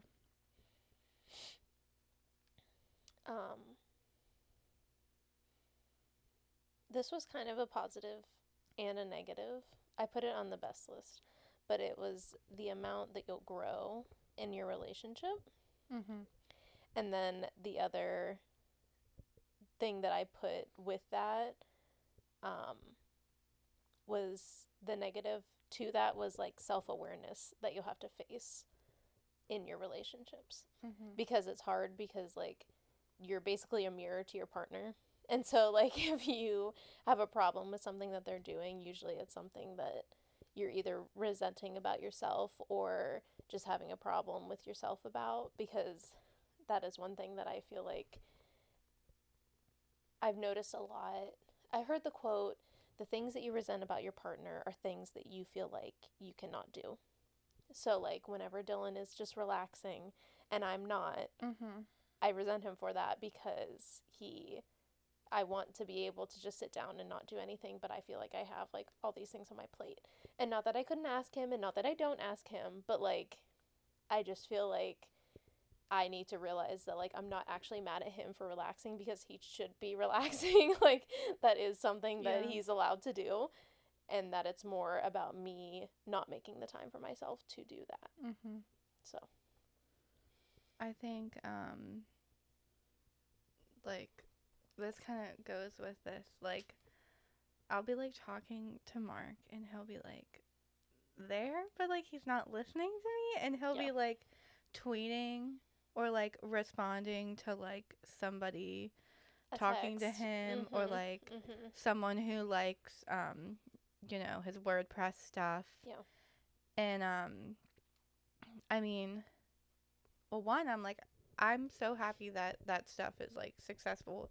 This was kind of a positive and a negative. I put it on the best list, but it was the amount that you'll grow in your relationship. And then the other thing that I put with that was the negative to that was like self-awareness that you'll have to face in your relationships. Because it's hard, because like you're basically a mirror to your partner. And so like if you have a problem with something that they're doing, usually it's something that you're either resenting about yourself or just having a problem with yourself about, because that is one thing that I feel like I've noticed a lot. I heard the quote, the things that you resent about your partner are things that you feel like you cannot do. So like whenever Dylan is just relaxing and I'm not, I resent him for that, because I want to be able to just sit down and not do anything, but I feel like I have like all these things on my plate. And not that I couldn't ask him, and not that I don't ask him, but like I just feel like I need to realize that like I'm not actually mad at him for relaxing, because he should be relaxing. Like that is something that he's allowed to do, and that it's more about me not making the time for myself to do that. So I think like this kind of goes with this. Like I'll be like talking to Mark and he'll be like there, but like he's not listening to me, and he'll be like tweeting or like responding to like somebody talking to him, or like someone who likes his WordPress stuff. And I mean, well, one, I'm so happy that that stuff is like successful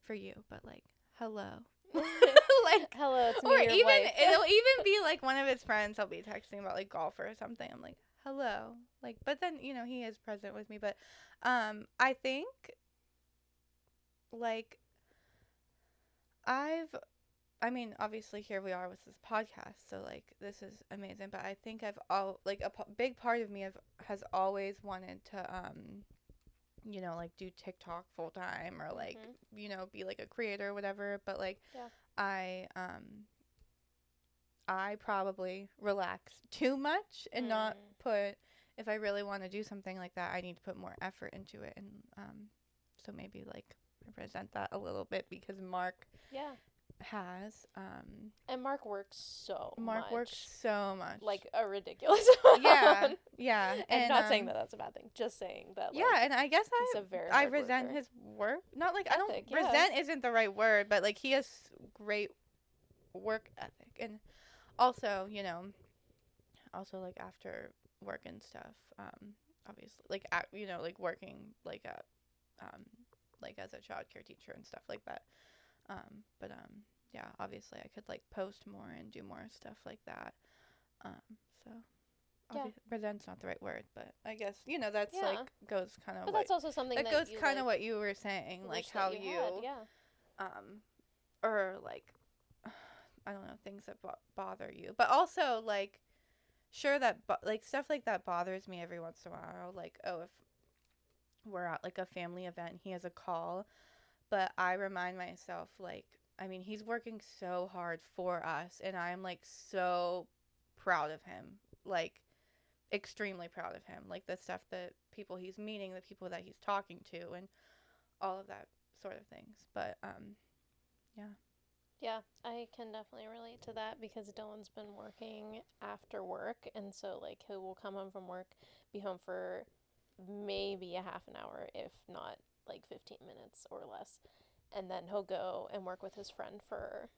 for you, but like hello. Like hello, it's me, or your even wife. it'll even be like one of his friends I'll be texting about like golf or something. I'm like, hello. Like, but then he is present with me. But I think like I mean, obviously here we are with this podcast, so like this is amazing, but I think like a big part of me has always wanted to like do TikTok full time, or like be like a creator or whatever, but like I probably relax too much and not put, if I really want to do something like that, I need to put more effort into it. And so maybe like I resent that a little bit, because Mark has and Mark works so much, like a ridiculous amount. yeah and not saying that that's a bad thing, just saying that like, and I guess I resent worker. his work, not like ethic, I don't resent isn't the right word, but like he has great work ethic, And also, also like after work and stuff, obviously like like working like at um like as a childcare teacher and stuff like that. But yeah, obviously I could like post more and do more stuff like that. So Yeah. present's not the right word, but I guess that's Yeah. like goes kind of But what that's also something that that goes you kind of like what you were saying, like wish that how you had. you Yeah. um or like I don't know, things that bother you, but also like sure that like stuff like that bothers me every once in a while, like oh, if we're at like a family event, he has a call, but I remind myself like I mean, he's working so hard for us and I'm like so proud of him. Like extremely proud of him. Like the stuff that people he's meeting, the people that he's talking to and all of that sort of things. But yeah. Yeah, I can definitely relate to that because Dylan's been working after work, and so like he will come home from work, be home for maybe a half an hour, if not like 15 minutes or less, and then he'll go and work with his friend for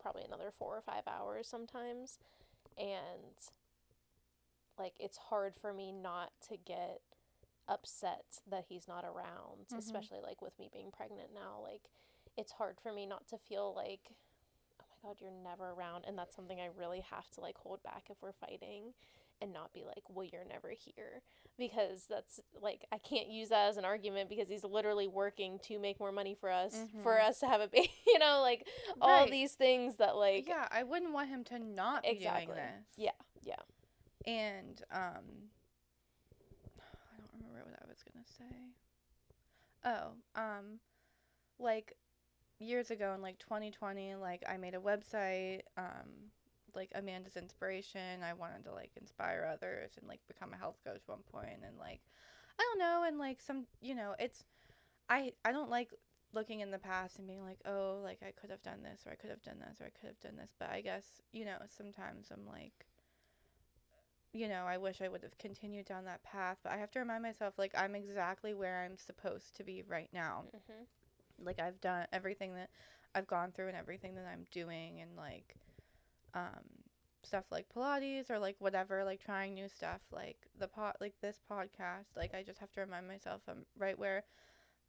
probably another 4 or 5 hours sometimes, and like it's hard for me not to get upset that he's not around, especially like with me being pregnant now. Like it's hard for me not to feel like, oh my god, you're never around, and that's something I really have to like hold back if we're fighting and not be like, well, you're never here, because that's like I can't use that as an argument because he's literally working to make more money for us to have a baby, like all Right. these things that like Yeah, I wouldn't want him to not be doing exactly. this. Yeah. Yeah. And I don't remember what I was gonna say. Oh, like years ago in like 2020, like I made a website, like Amanda's Inspiration. I wanted to like inspire others and like become a health coach at one point, and like I don't know, and like some, it's I don't like looking in the past and being like, oh, like I could have done this or I could have done this or I could have done this, but I guess sometimes I'm like, I wish I would have continued down that path, but I have to remind myself like I'm exactly where I'm supposed to be right now. Like I've done everything that I've gone through and everything that I'm doing, and like um stuff like Pilates or like whatever, like trying new stuff, like like this podcast, like I just have to remind myself I'm right where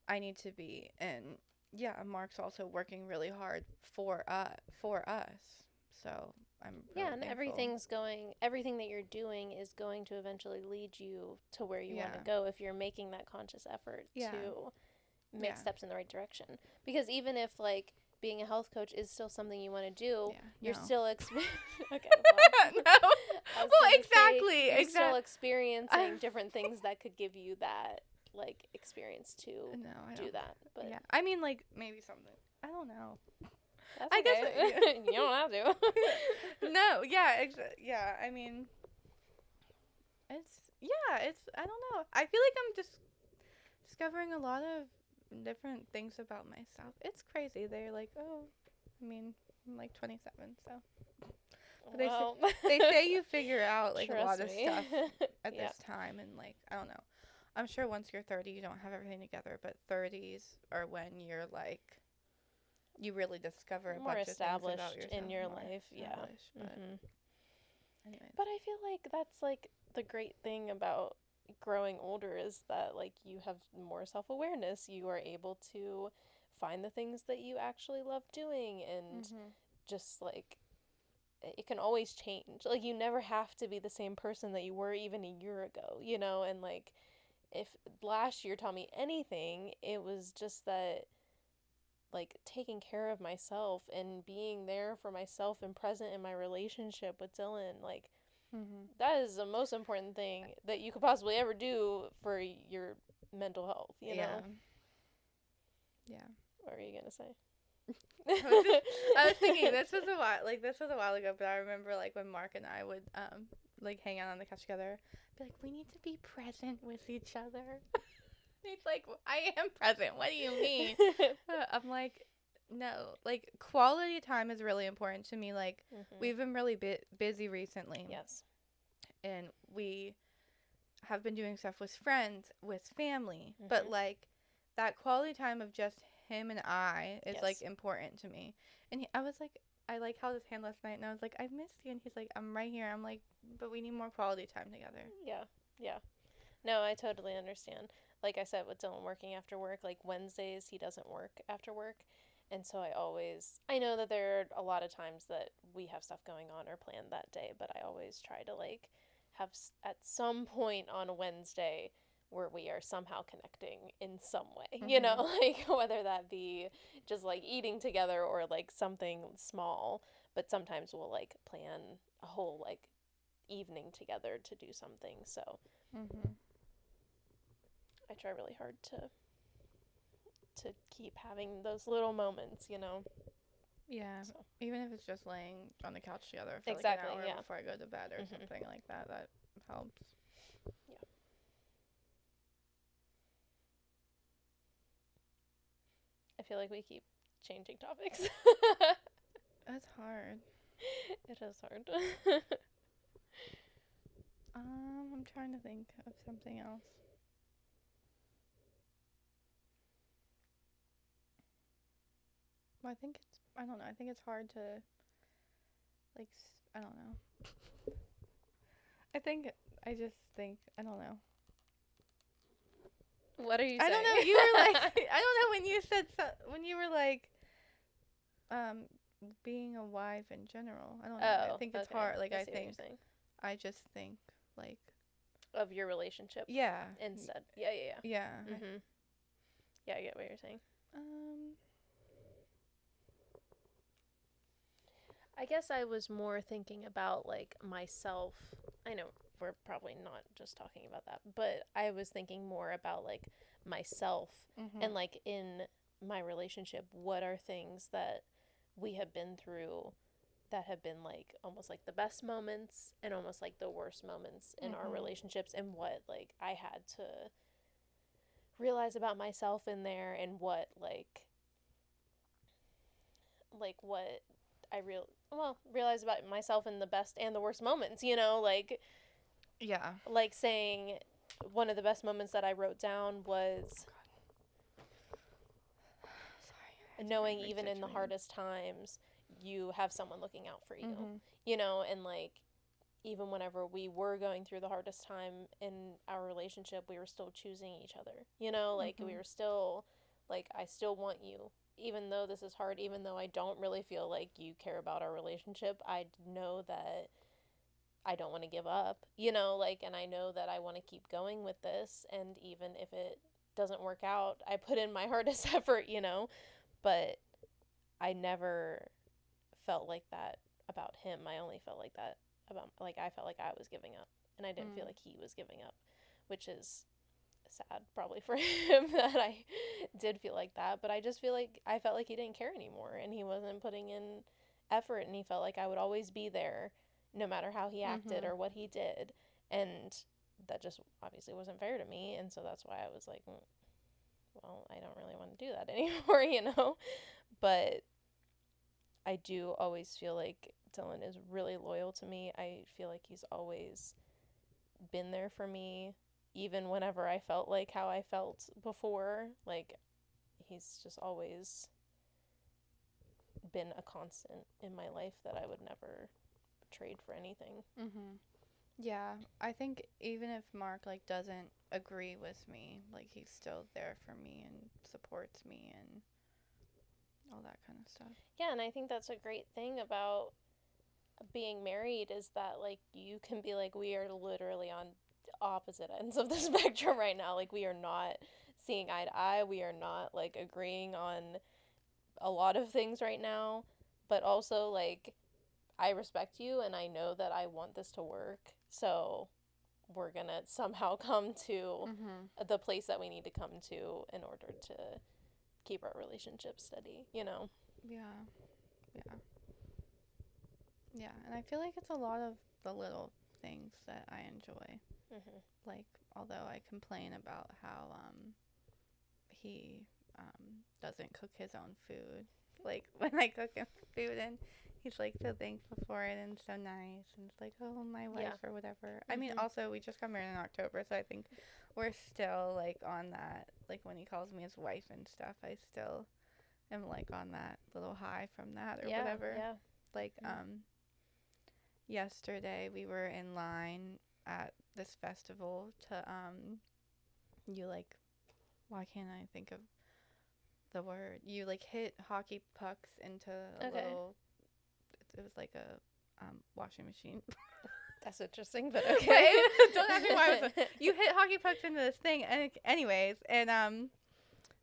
I need to be. And yeah, Mark's also working really hard for us. So I'm Yeah, really and thankful. everything that you're doing is going to eventually lead you to where you want to Yeah. go if you're making that conscious effort Yeah. to make Yeah. steps in the right direction. Because even if like being a health coach is still something you want to do, Yeah. you're No. still okay, well, No. I was Well, gonna say exactly. you're still Exactly. experiencing different things that could give you that like experience to No, I do don't. that. But Yeah. I mean, like maybe something. I don't know. that's I okay. guess. Yeah. You don't have to. No. Yeah. Yeah. I mean, it's. I don't know. I feel like I'm just discovering a lot of different things about myself. It's crazy. They're like, oh, I mean, I'm like 27, so. But Well, they say you figure out like a trust lot of me. stuff at Yep. this time, and like I don't know. I'm sure once you're 30, you don't have everything together, but 30s are when you're like you really discover a More bunch of things about established yourself. in your More life, yeah. established, but anyways. But I feel like that's like the great thing about growing older is that like you have more self-awareness. You are able to find the things that you actually love doing, and just like it can always change. Like you never have to be the same person that you were even a year ago, and like if last year taught me anything, it was just that like taking care of myself and being there for myself and present in my relationship with Dylan, like that is the most important thing that you could possibly ever do for your mental health, Yeah. Yeah. What were you gonna say? I was thinking this was a while ago, but I remember like when Mark and I would like hang out on the couch together, be like, we need to be present with each other. He's like, I am present. What do you mean? I'm like, no. Like quality time is really important to me. Like we've been really busy recently. Yes. And we have been doing stuff with friends, with family, but like that quality time of just him and I is like important to me. And I was like, I like held his hand last night, and I was like, I missed you, and he's like, I'm right here. I'm like, but we need more quality time together. Yeah. Yeah. No, I totally understand. Like I said, with Dylan working after work, like Wednesdays, he doesn't work after work. And so I know that there are a lot of times that we have stuff going on or planned that day, but I always try to like have at some point on a Wednesday where we are somehow connecting in some way, like whether that be just like eating together or like something small, but sometimes we'll like plan a whole like evening together to do something. So I try really hard to keep having those little moments. Yeah. So. Even if it's just laying on the couch together for Exactly, like an hour yeah. before I go to bed or something like that, that helps. Yeah. I feel like we keep changing topics. That's hard. It is hard. I'm trying to think of something else. Well, I don't know. I think it's hard to, like, I don't know. I don't know. What are you I saying? don't know. You were like, I don't know when you said, when you were like, um, being a wife in general. I don't know. I think it's hard. Like, I just think, like, of your relationship. Yeah. Instead. Yeah. Yeah. Yeah, I get what you're saying. I guess I was more thinking about like myself. I know we're probably not just talking about that, but I was thinking more about like myself and like in my relationship, what are things that we have been through that have been like almost like the best moments and almost like the worst moments in our relationships, and what like I had to realize about myself in there, and what what I realize about myself in the best and the worst moments, like Yeah. like saying one of the best moments that I wrote down was knowing even in the hardest times you have someone looking out for you, and like even whenever we were going through the hardest time in our relationship, we were still choosing each other, like we were still like, I still want you. Even though this is hard, even though I don't really feel like you care about our relationship, I know that I don't want to give up, like, and I know that I want to keep going with this. And even if it doesn't work out, I put in my hardest effort, but I never felt like that about him. I only felt like that about, like, I felt like I was giving up, and I didn't feel like he was giving up, which is sad probably for him that I did feel like that. But I just feel like I felt like he didn't care anymore, and he wasn't putting in effort, and he felt like I would always be there no matter how he acted or what he did. And that just obviously wasn't fair to me, and so that's why I was like, well, I don't really want to do that anymore. But I do always feel like Dylan is really loyal to me. I feel like he's always been there for me, even whenever I felt like how I felt before. Like, he's just always been a constant in my life that I would never trade for anything. Yeah, I think even if Mark like doesn't agree with me, like he's still there for me and supports me and all that kind of stuff. Yeah, and I think that's a great thing about being married, is that like you can be like, we are literally on opposite ends of the spectrum right now. Like, we are not seeing eye to eye. We are not like agreeing on a lot of things right now, but also like, I respect you and I know that I want this to work. So we're gonna somehow come to the place that we need to come to in order to keep our relationship steady. Yeah. Yeah. Yeah, and I feel like it's a lot of the little things that I enjoy. Like, although I complain about how he doesn't cook his own food. Like, when I cook him food and he's like so thankful for it and so nice, and it's like, oh, my wife or whatever. I mean, also we just got married in October, so I think we're still like on that, like when he calls me his wife and stuff, I still am like on that little high from that or whatever. Yeah. Like, yesterday we were in line at this festival to, you like, why can't I think of the word? You like hit hockey pucks into a little, it was like a, washing machine. That's interesting, but okay. Wait, don't ask me why. You hit hockey pucks into this thing, and anyways, and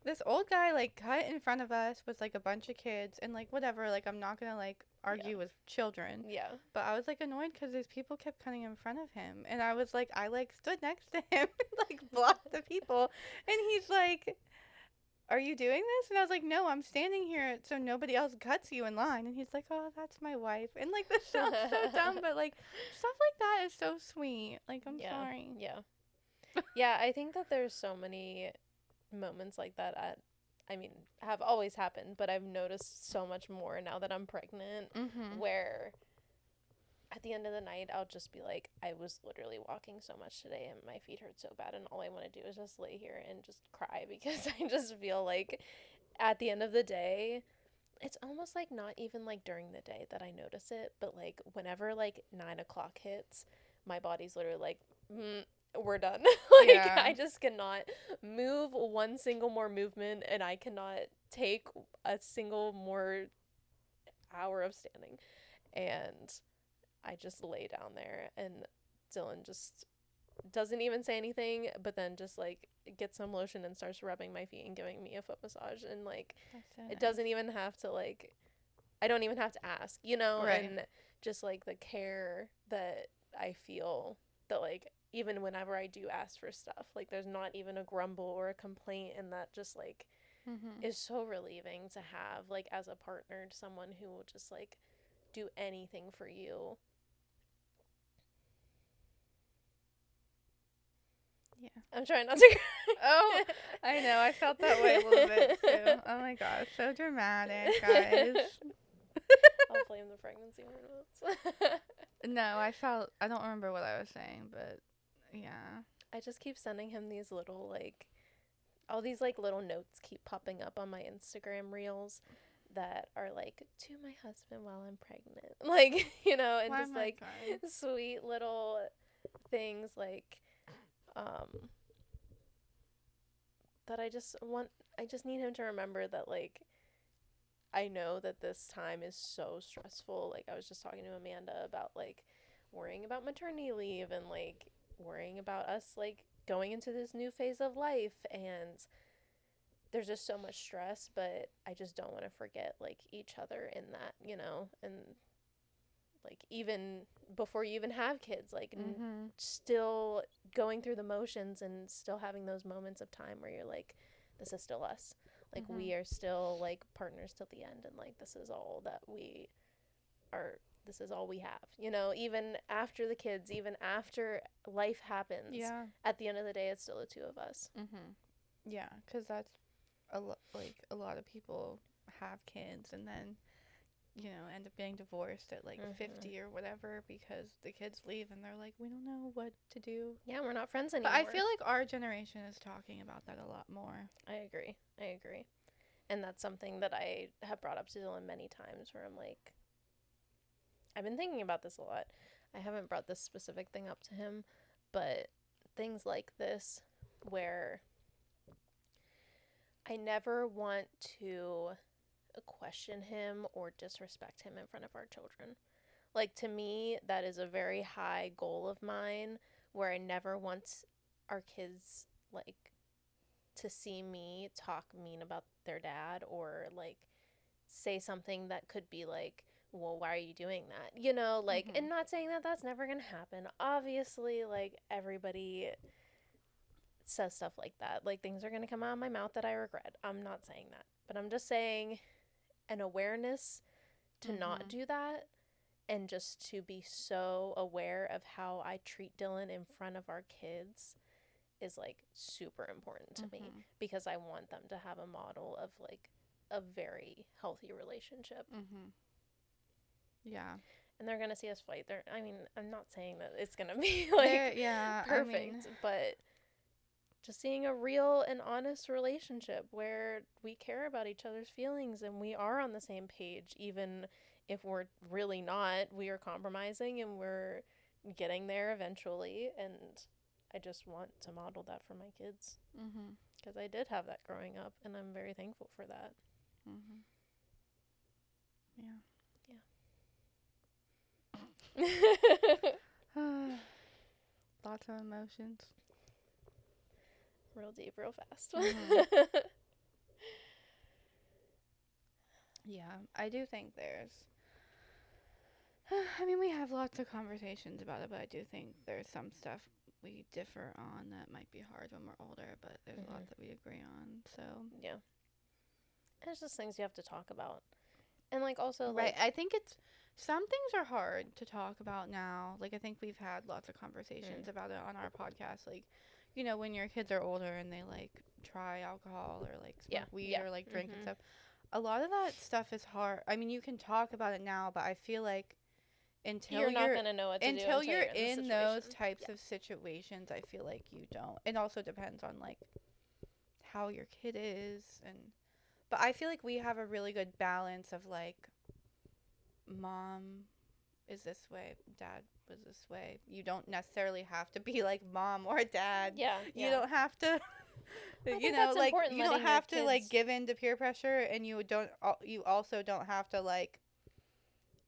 this old guy like cut in front of us with like a bunch of kids, and like whatever. Like I'm not gonna like argue with children. Yeah. But I was like annoyed because these people kept cutting in front of him, and I was like, I like stood next to him and like blocked the people, and he's like, "Are you doing this?" And I was like, "No, I'm standing here so nobody else cuts you in line." And he's like, "Oh, that's my wife." And like this sounds so dumb, but like stuff like that is so sweet. Like I'm sorry. Yeah. Yeah, I think that there's so many moments like that have always happened, but I've noticed so much more now that I'm pregnant, where at the end of the night I'll just be like, I was literally walking so much today and my feet hurt so bad, and all I want to do is just lay here and just cry because I just feel like at the end of the day, it's almost like not even like during the day that I notice it, but like whenever like 9 o'clock hits, my body's literally like, we're done. I just cannot move one single more movement, and I cannot take a single more hour of standing. And I just lay down there, and Dylan just doesn't even say anything, but then just like gets some lotion and starts rubbing my feet and giving me a foot massage, and like it doesn't even have to like, I don't even have to ask, and just like the care that I feel, that like even whenever I do ask for stuff, like there's not even a grumble or a complaint, and that just like is so relieving to have, like, as a partner, someone who will just like do anything for you. Yeah. I'm trying not to cry. Oh, I know. I felt that way a little bit too. Oh my gosh, so dramatic, guys. I'll blame the pregnancy hormones. No, I don't remember what I was saying, but yeah. I just keep sending him these little, like, all these, like, little notes keep popping up on my Instagram reels that are, like, to my husband while I'm pregnant. Like, and Why just, am I like, crying? sweet little things, like, that I just need him to remember that, like, I know that this time is so stressful. Like, I was just talking to Amanda about, like, worrying about maternity leave and, like, worrying about us, like, going into this new phase of life, and there's just so much stress, but I just don't want to forget, like, each other in that, and, like, even before you even have kids, like, still going through the motions and still having those moments of time where you're like, this is still us. Like, we are still, like, partners till the end, and, like, this is all we have, even after the kids, even after life happens. Yeah. At the end of the day, it's still the two of us. Yeah, because that's a lot of people have kids and then, end up getting divorced at like 50 or whatever because the kids leave and they're like, we don't know what to do. Yeah, we're not friends anymore. But I feel like our generation is talking about that a lot more. I agree. And that's something that I have brought up to Dylan many times, where I'm like, I've been thinking about this a lot. I haven't brought this specific thing up to him, but things like this where I never want to question him or disrespect him in front of our children. Like, to me, that is a very high goal of mine, where I never want our kids, like, to see me talk mean about their dad, or like say something that could be like, well, why are you doing that, like, and not saying that that's never gonna happen, obviously, like, everybody says stuff like that, like, things are gonna come out of my mouth that I regret. I'm not saying that, but I'm just saying an awareness to not do that, and just to be so aware of how I treat Dylan in front of our kids is, like, super important to me, because I want them to have a model of, like, a very healthy relationship. Yeah. And they're gonna see us fight. I'm not saying that it's gonna be like perfect, but just seeing a real and honest relationship where we care about each other's feelings and we are on the same page, even if we're really not, we are compromising and we're getting there eventually. And I just want to model that for my kids. Because I did have that growing up, and I'm very thankful for that. Yeah. Lots of emotions. Real deep, real fast. Yeah, I do think there's... I mean, we have lots of conversations about it, but I do think there's some stuff we differ on that might be hard when we're older, but there's a lot that we agree on, so... Yeah. And it's just things you have to talk about. And, like, also, Right, like... I think it's... Some things are hard to talk about now. Like, I think we've had lots of conversations about it on our podcast. Like, you know, when your kids are older and they, like, try alcohol or, like, smoke weed or, like, drink and stuff. A lot of that stuff is hard. I mean, you can talk about it now, but I feel like until you're not going to know what to do until you're in the those types of situations, I feel like you don't. It also depends on, like, how your kid is. But I feel like we have a really good balance of, like, mom is this way, dad was this way. You don't necessarily have to be like mom or dad. Yeah. You don't have to you know, like, you don't have to like give in to peer pressure, and you also don't have to, like,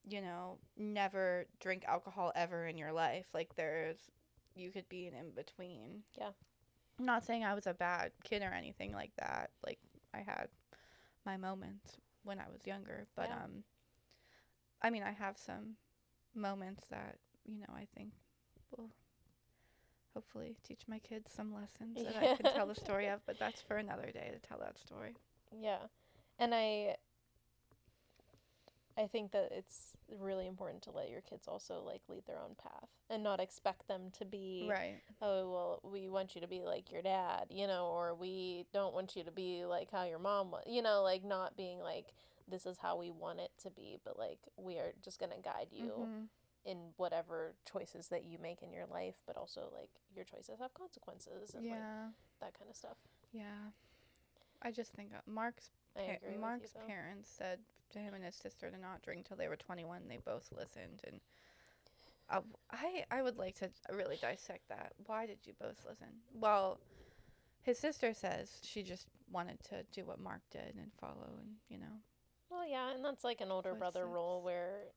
you know, never drink alcohol ever in your life. Like, you could be an in between. Yeah. I'm not saying I was a bad kid or anything like that. Like, I had my moments when I was younger, but I mean, I have some moments that, you know, I think will hopefully teach my kids some lessons that I can tell the story of, but that's for another day to tell that story. Yeah. And I think that it's really important to let your kids also, like, lead their own path and not expect them to be, right. Oh, well, we want you to be like your dad, you know, or we don't want you to be like how your mom was, you know, like, not being like, this is how we want it to be, but, like, we are just going to guide you in whatever choices that you make in your life, but also, like, your choices have consequences and like that kind of stuff. Yeah. I just think Mark's parents said to him and his sister to not drink till they were 21. They both listened, and I would like to really dissect that. Why did you both listen? Well, his sister says she just wanted to do what Mark did and follow, and, you know. Well, yeah, and that's like an older brother role where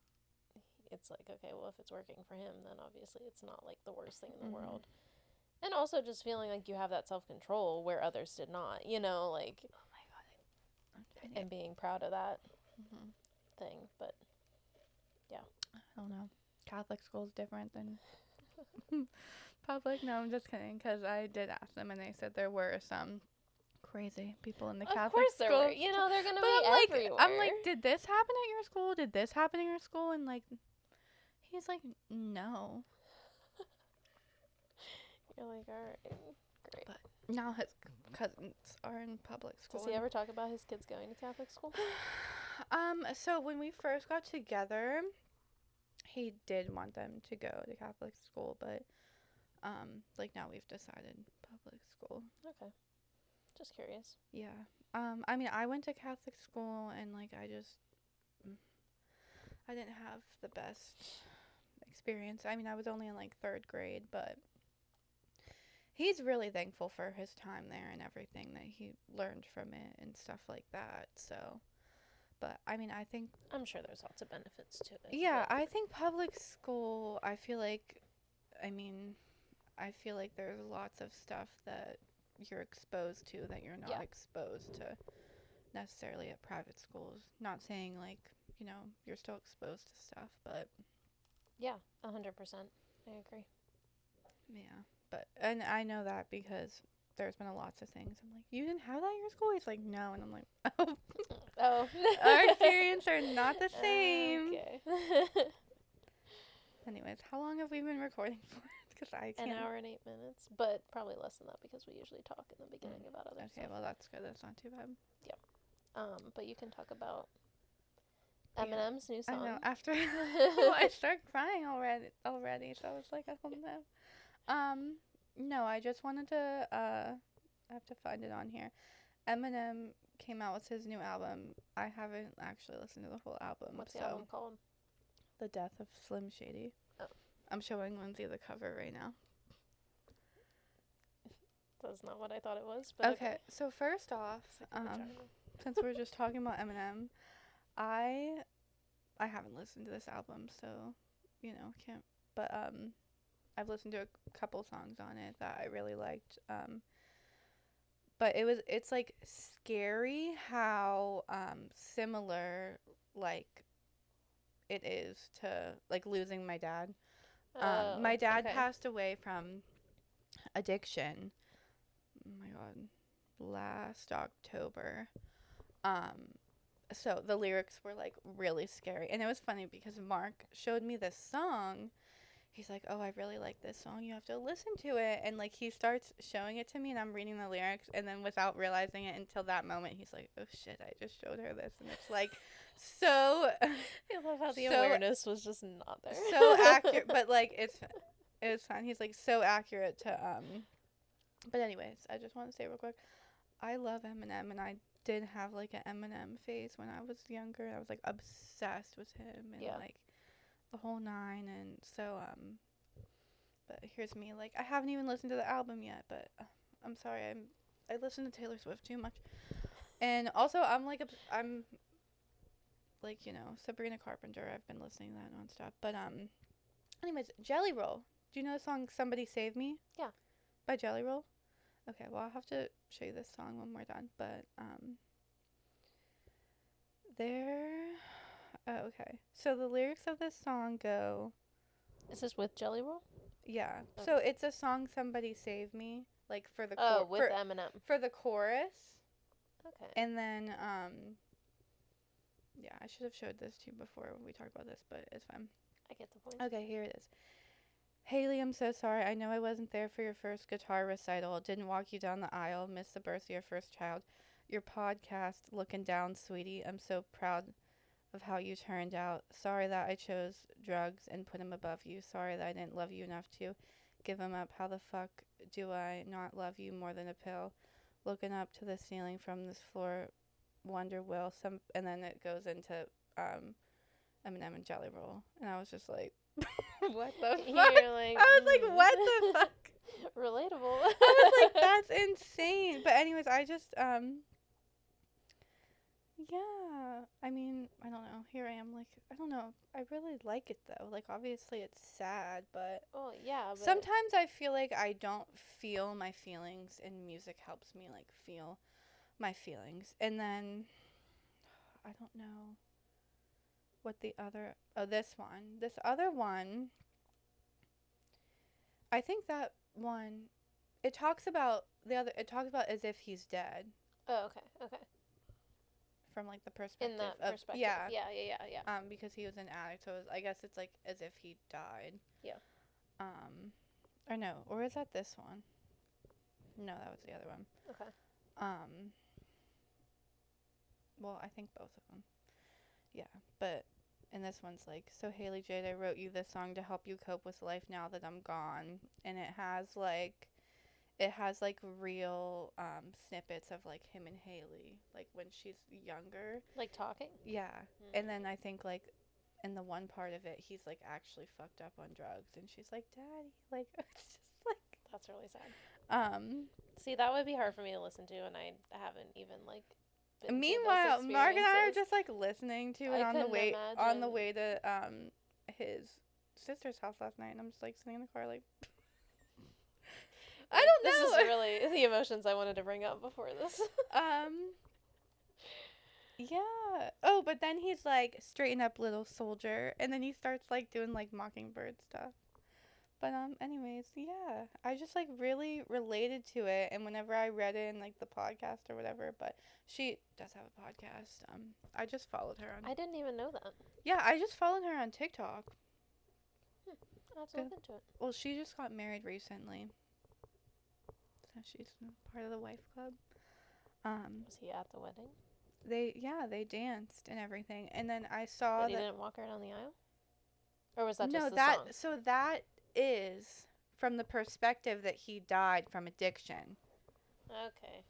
it's like, okay, well, if it's working for him, then obviously it's not like the worst thing in the world. And also just feeling like you have that self-control where others did not, you know, like, oh my God, and being proud of that thing. But yeah, I don't know. Catholic school is different than public. No, I'm just kidding, because I did ask them and they said there were some crazy people in the Catholic school. Of course there were. You know, they're going to be everywhere. I'm like, did this happen at your school? Did this happen at your school? And, like, he's like, no. You're like, all right, great. But now his cousins are in public school. Does he ever talk about his kids going to Catholic school? So when we first got together, he did want them to go to Catholic school, but like, now we've decided public school. Okay. Just curious. Yeah. I mean, I went to Catholic school, and, like, I didn't have the best experience. I mean, I was only in, like, 3rd grade, but he's really thankful for his time there and everything that he learned from it and stuff like that. So, but I mean, I'm sure there's lots of benefits to it. Yeah, I think public school, I feel like there's lots of stuff that you're exposed to that you're not exposed to necessarily at private schools. Not saying, like, you know, you're still exposed to stuff, but yeah, 100%. I agree. Yeah, but, and I know that because there's been lots of things. I'm like, you didn't have that at your school? He's like, no, and I'm like, oh. Our experience are not the same. Okay. Anyways, how long have we been recording for? Because I can't. An hour and 8 minutes, but probably less than that because we usually talk in the beginning about other stuff. Okay, well, that's good. That's not too bad. Yep. But you can talk about Eminem's new song. I know. After I start crying already, so I was like, I don't know. No, I just wanted to I have to find it on here. Eminem came out with his new album. I haven't actually listened to the whole album. What's the album called? The Death of Slim Shady. Oh. I'm showing Lindsay the cover right now. That's not what I thought it was. But okay. So first off, since we're just talking about Eminem, I haven't listened to this album, so can't. But I've listened to a couple songs on it that I really liked. But it's like scary how similar like it is to like losing my dad. My dad passed away from addiction. Oh my god, last October. So the lyrics were like really scary, and it was funny because Mark showed me this song. He's like, "Oh, I really like this song. You have to listen to it." And like he starts showing it to me, and I'm reading the lyrics, and then without realizing it until that moment, he's like, "Oh shit, I just showed her this," and it's like so. I love how the awareness was just not there. So accurate, but like it's fine. He's like so accurate to But anyways, I just want to say real quick, I love Eminem, and I did have like an Eminem phase when I was younger. I was like obsessed with him and like the whole nine, and so but here's me like I haven't even listened to the album yet, but I'm sorry, I listen to Taylor Swift too much. And also I'm like Sabrina Carpenter, I've been listening to that nonstop. But anyways, Jelly Roll. Do you know the song Somebody Save Me? Yeah. By Jelly Roll? Okay, well I'll have to show you this song when we're done. But okay. So the lyrics of this song go. Is this with Jelly Roll? Yeah. Okay. So it's a song Somebody Save Me, like for the with Eminem. For the chorus. Okay. And then yeah, I should have showed this to you before we talked about this, but it's fine. I get the point. Okay, here it is. Haley, I'm so sorry. I know I wasn't there for your first guitar recital. Didn't walk you down the aisle. Missed the birth of your first child. Your podcast, Looking Down, Sweetie. I'm so proud of how you turned out. Sorry that I chose drugs and put him above you. Sorry that I didn't love you enough to give him up. How the fuck do I not love you more than a pill? Looking up to the ceiling from this floor. Wonder will some. And then it goes into Eminem and Jelly Roll. And I was just like, what the fuck? Like, I was like, what the fuck? Relatable. I was like, that's insane. But anyways, I just yeah. I mean, I don't know. Here I am, like, I don't know. I really like it though. Like, obviously it's sad, but yeah. But sometimes I feel like I don't feel my feelings, and music helps me like feel my feelings. And then I don't know what the other this other one, I think that one it talks about as if he's dead. Oh, okay. From like the perspective in that perspective. Yeah. Because he was an addict, so I guess it's like as if he died. Yeah. Or no, or is that this one? No, that was the other one. Okay. Well, I think both of them. Yeah, but and this one's like, so Haley Jade, I wrote you this song to help you cope with life now that I'm gone, and it has like real snippets of like him and Haley, like when she's younger, like talking. Yeah. And then I think like in the one part of it, he's like actually fucked up on drugs, and she's like, Daddy, like it's just like that's really sad. See, that would be hard for me to listen to, and I haven't even like. Meanwhile, Mark and I are just like listening to it on the way to his sister's house last night, and I'm just like sitting in the car like I don't know. This is really the emotions I wanted to bring up before this. Yeah. Oh, but then he's like, straighten up, little soldier, and then he starts like doing like Mockingbird stuff. But anyways, yeah, I just like really related to it, and whenever I read it in like the podcast or whatever, but she does have a podcast. I just followed her on. I didn't even know that. Yeah, I just followed her on TikTok. I'll have to look into it. Well, she just got married recently, so she's part of the wife club. Was he at the wedding? They danced and everything, and then I saw but he didn't walk her down the aisle, or was that just the song? So that is from the perspective that he died from addiction. Okay.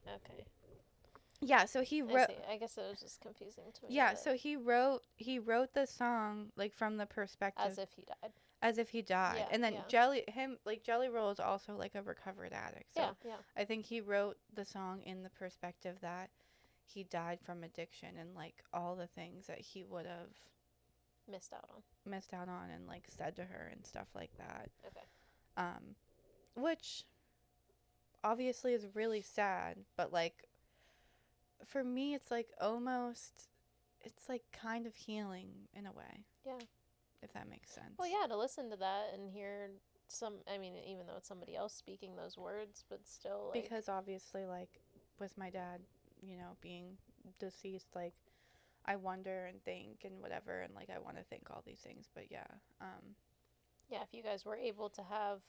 Yeah, so I see. I guess it was just confusing to me. yeah, so he wrote the song like from the perspective As if he died. as if he died. Yeah, And then yeah. Jelly Roll is also like a recovered addict. Yeah, So yeah. I think he wrote the song in the perspective that he died from addiction and like all the things that he would have Missed out on. missed out on and like said to her and stuff like that. Okay. Um which obviously is really sad, but like for me it's like almost it's like kind of healing in a way. Yeah. If that makes sense. Well, yeah, to listen to that and hear I mean, even though it's somebody else speaking those words, but still, like. Because obviously, like, with my dad, being deceased, like, I wonder and think and whatever, and, like, I want to think all these things, but yeah. Yeah, if you guys were able to have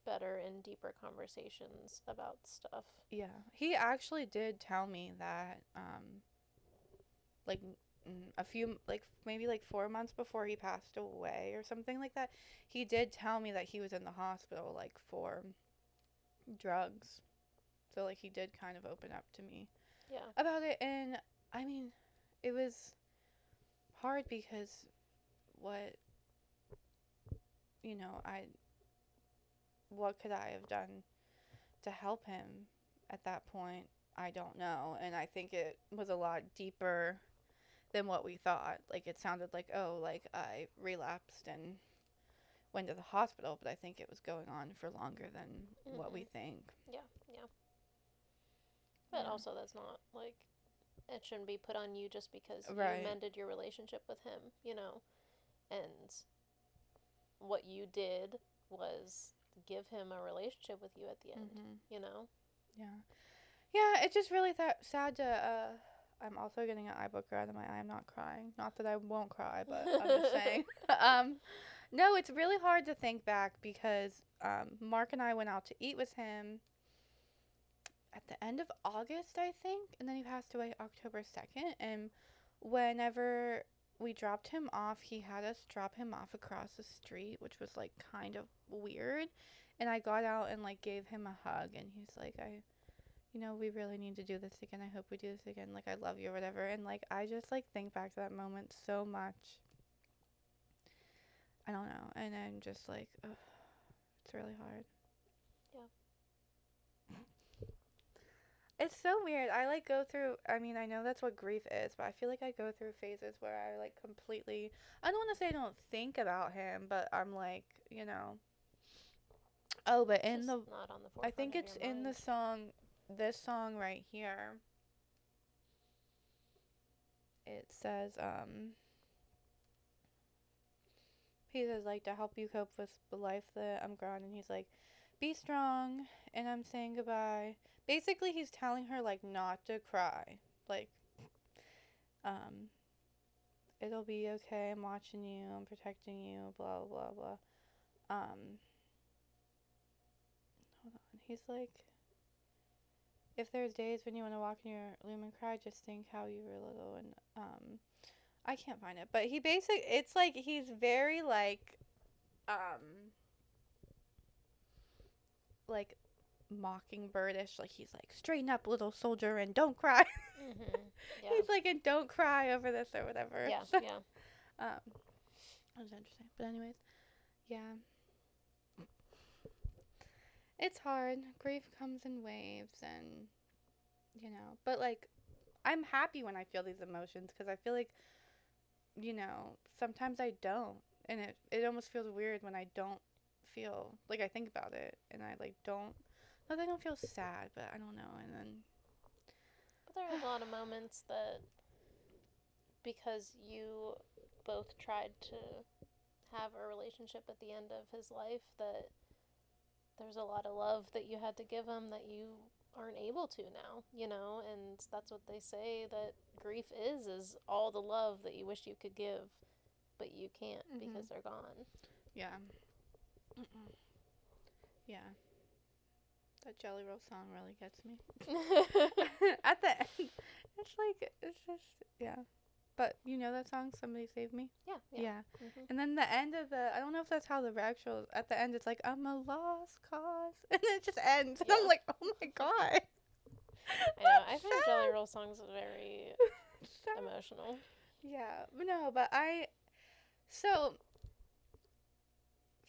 better and deeper conversations about stuff. Yeah. He actually did tell me that, like, a few, like, maybe like 4 months before he passed away or something like that, he did tell me that he was in the hospital, like, for drugs. So, like, he did kind of open up to me Yeah. about it. And, I mean, it was hard because what, what could I have done to help him at that point? I don't know. And I think it was a lot deeper than what we thought. Like, it sounded like, oh, like, I relapsed and went to the hospital, but I think it was going on for longer than what we think. Yeah, yeah. But Yeah. also, that's not, like, it shouldn't be put on you just because Right. you mended your relationship with him, And what you did was give him a relationship with you at the end, Yeah. Yeah, it's just really sad to, I'm also getting an eye booger out of my eye. I'm not crying. Not that I won't cry, but I'm just saying. No, it's really hard to think back because, Mark and I went out to eat with him at the end of August, I think, and then he passed away October 2nd. And whenever we dropped him off, he had us drop him off across the street, which was like kind of weird. And I got out and like gave him a hug, and he's like, we really need to do this again. I hope we do this again. Like, I love you or whatever. And like, I just like think back to that moment so much. I don't know. And I'm just like, ugh, it's really hard. It's so weird. I like go through, I mean, I know that's what grief is, but I feel like I go through phases where I like completely, I don't want to say I don't think about him, but I'm like, oh, but in the, not on the I think it's in the song, this song right here. It says, he says, like, to help you cope with the life that I'm gone, and he's like, be strong, and I'm saying goodbye. Basically, he's telling her, like, not to cry. Like, it'll be okay, I'm watching you, I'm protecting you, blah, blah, blah. Hold on. He's like, if there's days when you want to walk in your room and cry, just think how you were little. And, I can't find it. But it's like, he's very, like mockingbirdish. Like, he's like, straighten up, little soldier, and don't cry. Yeah. He's like, and don't cry over this or whatever. Yeah, so, yeah. That was interesting. But anyways, yeah. It's hard. Grief comes in waves, and, but, like, I'm happy when I feel these emotions, because I feel like, sometimes I don't. And it almost feels weird when I don't feel, like, I think about it, and I, like, don't, not that I don't feel sad, but I don't know, and then. But there are a lot of moments that, because you both tried to have a relationship at the end of his life, that there's a lot of love that you had to give him that you aren't able to now, and that's what they say that grief is all the love that you wish you could give, but you can't because they're gone. Yeah. Yeah. That Jelly Roll song really gets me. At the end, it's just, yeah. But you know that song, Somebody Save Me? Yeah. And then the end of I don't know if that's how the actual, at the end it's like, I'm a lost cause. And then it just ends. And I'm like, oh my God. I know. I find Jelly Roll songs very emotional. Yeah, no, but so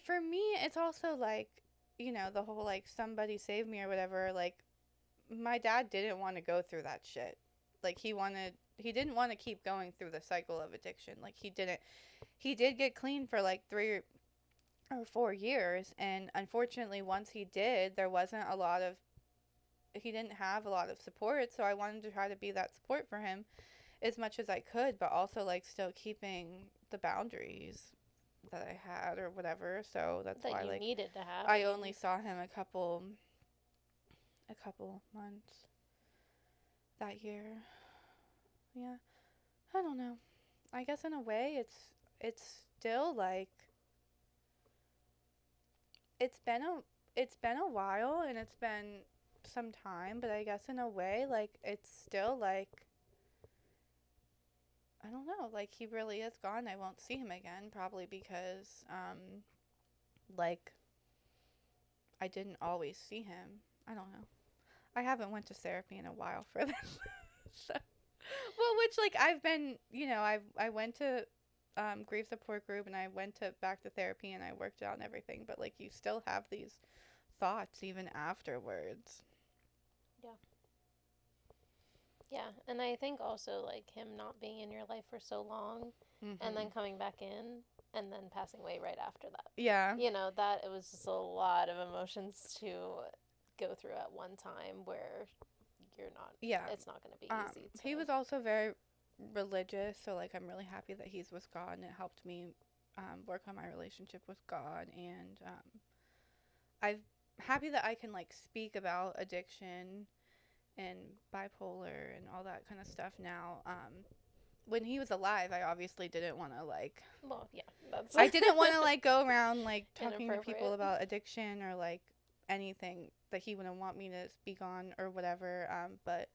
for me, it's also like, the whole like somebody save me or whatever. Like, my dad didn't want to go through that shit. Like, he didn't want to keep going through the cycle of addiction. Like, he did get clean for like 3 or 4 years. And unfortunately, once he did, he didn't have a lot of support. So I wanted to try to be that support for him as much as I could, but also like still keeping the boundaries that I had or whatever. So that's That why you like needed to have. I only saw him a couple months that year. Yeah. I don't know. I guess in a way it's still like it's been a it's been a while and it's been some time, but I guess in a way like it's still like I don't know, like he really is gone. I won't see him again probably because like I didn't always see him. I don't know. I haven't went to therapy in a while for this. So, well, which like I've been, I went to grief support group and I went to back to therapy and I worked out and everything, but like you still have these thoughts even afterwards. Yeah. Yeah, and I think also like him not being in your life for so long and then Mhm. coming back in and then passing away right after that. Yeah. That it was just a lot of emotions to go through at one time where you're not Yeah. it's not going to be easy He to. was also very religious, so like I'm really happy that he's with God and it helped me work on my relationship with God and I'm happy that I can like speak about addiction and bipolar and all that kind of stuff now. When he was alive, I obviously didn't want to like. Well, yeah, that's I didn't want to like go around like talking to people inappropriate. about addiction or like anything that he wouldn't want me to speak on or whatever. But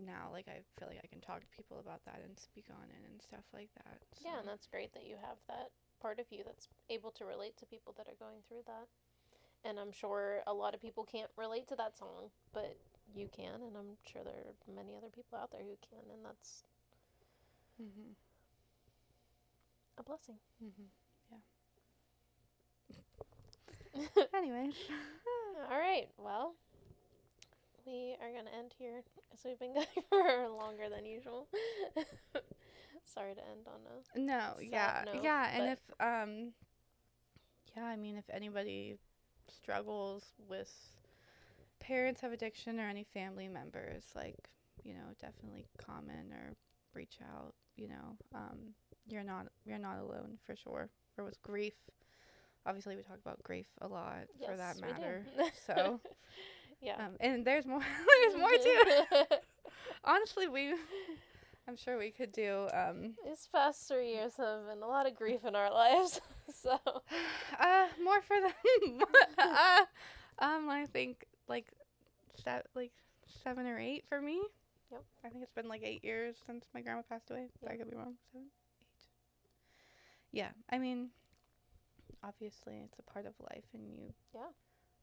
now like I feel like I can talk to people about that and speak on it and stuff like that. So. Yeah, and that's great that you have that part of you that's able to relate to people that are going through that. And I'm sure a lot of people can't relate to that song, but you can, and I'm sure there are many other people out there who can, and that's Mhm. a blessing. Mhm. Yeah. Anyways. All right, well, we are going to end here as we've been going for longer than usual. Sorry to end on a No. sad Yeah. note, Yeah. And but if yeah, I mean, if anybody struggles with parents have addiction or any family members, like, definitely comment or reach out, you're not alone for sure. Or with grief. Obviously we talk about grief a lot for that yes, we matter. do. So, Yeah. and there's more there's more too. Honestly, I'm sure we could do These past 3 years have been a lot of grief in our lives, so. more for them. I think like 7 or 8 for me. Yep. I think it's been like 8 years since my grandma passed away. But Yep. I could be wrong. 7, 8. Yeah, I mean, obviously it's a part of life, and Yeah.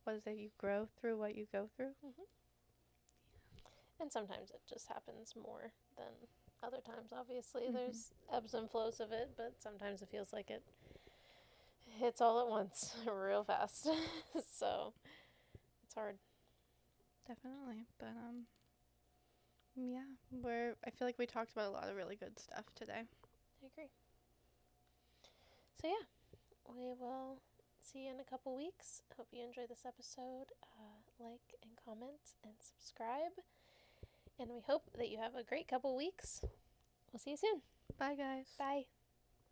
what is it? You grow through what you go through. Hmm. And sometimes it just happens more than other times. Obviously, there's ebbs and flows of it, but sometimes it feels like it hits all at once, real fast. So it's hard. Definitely, but yeah, I feel like we talked about a lot of really good stuff today. I agree. So yeah, we will see you in a couple weeks. Hope you enjoyed this episode. Like and comment and subscribe. And we hope that you have a great couple weeks. We'll see you soon. Bye, guys. Bye.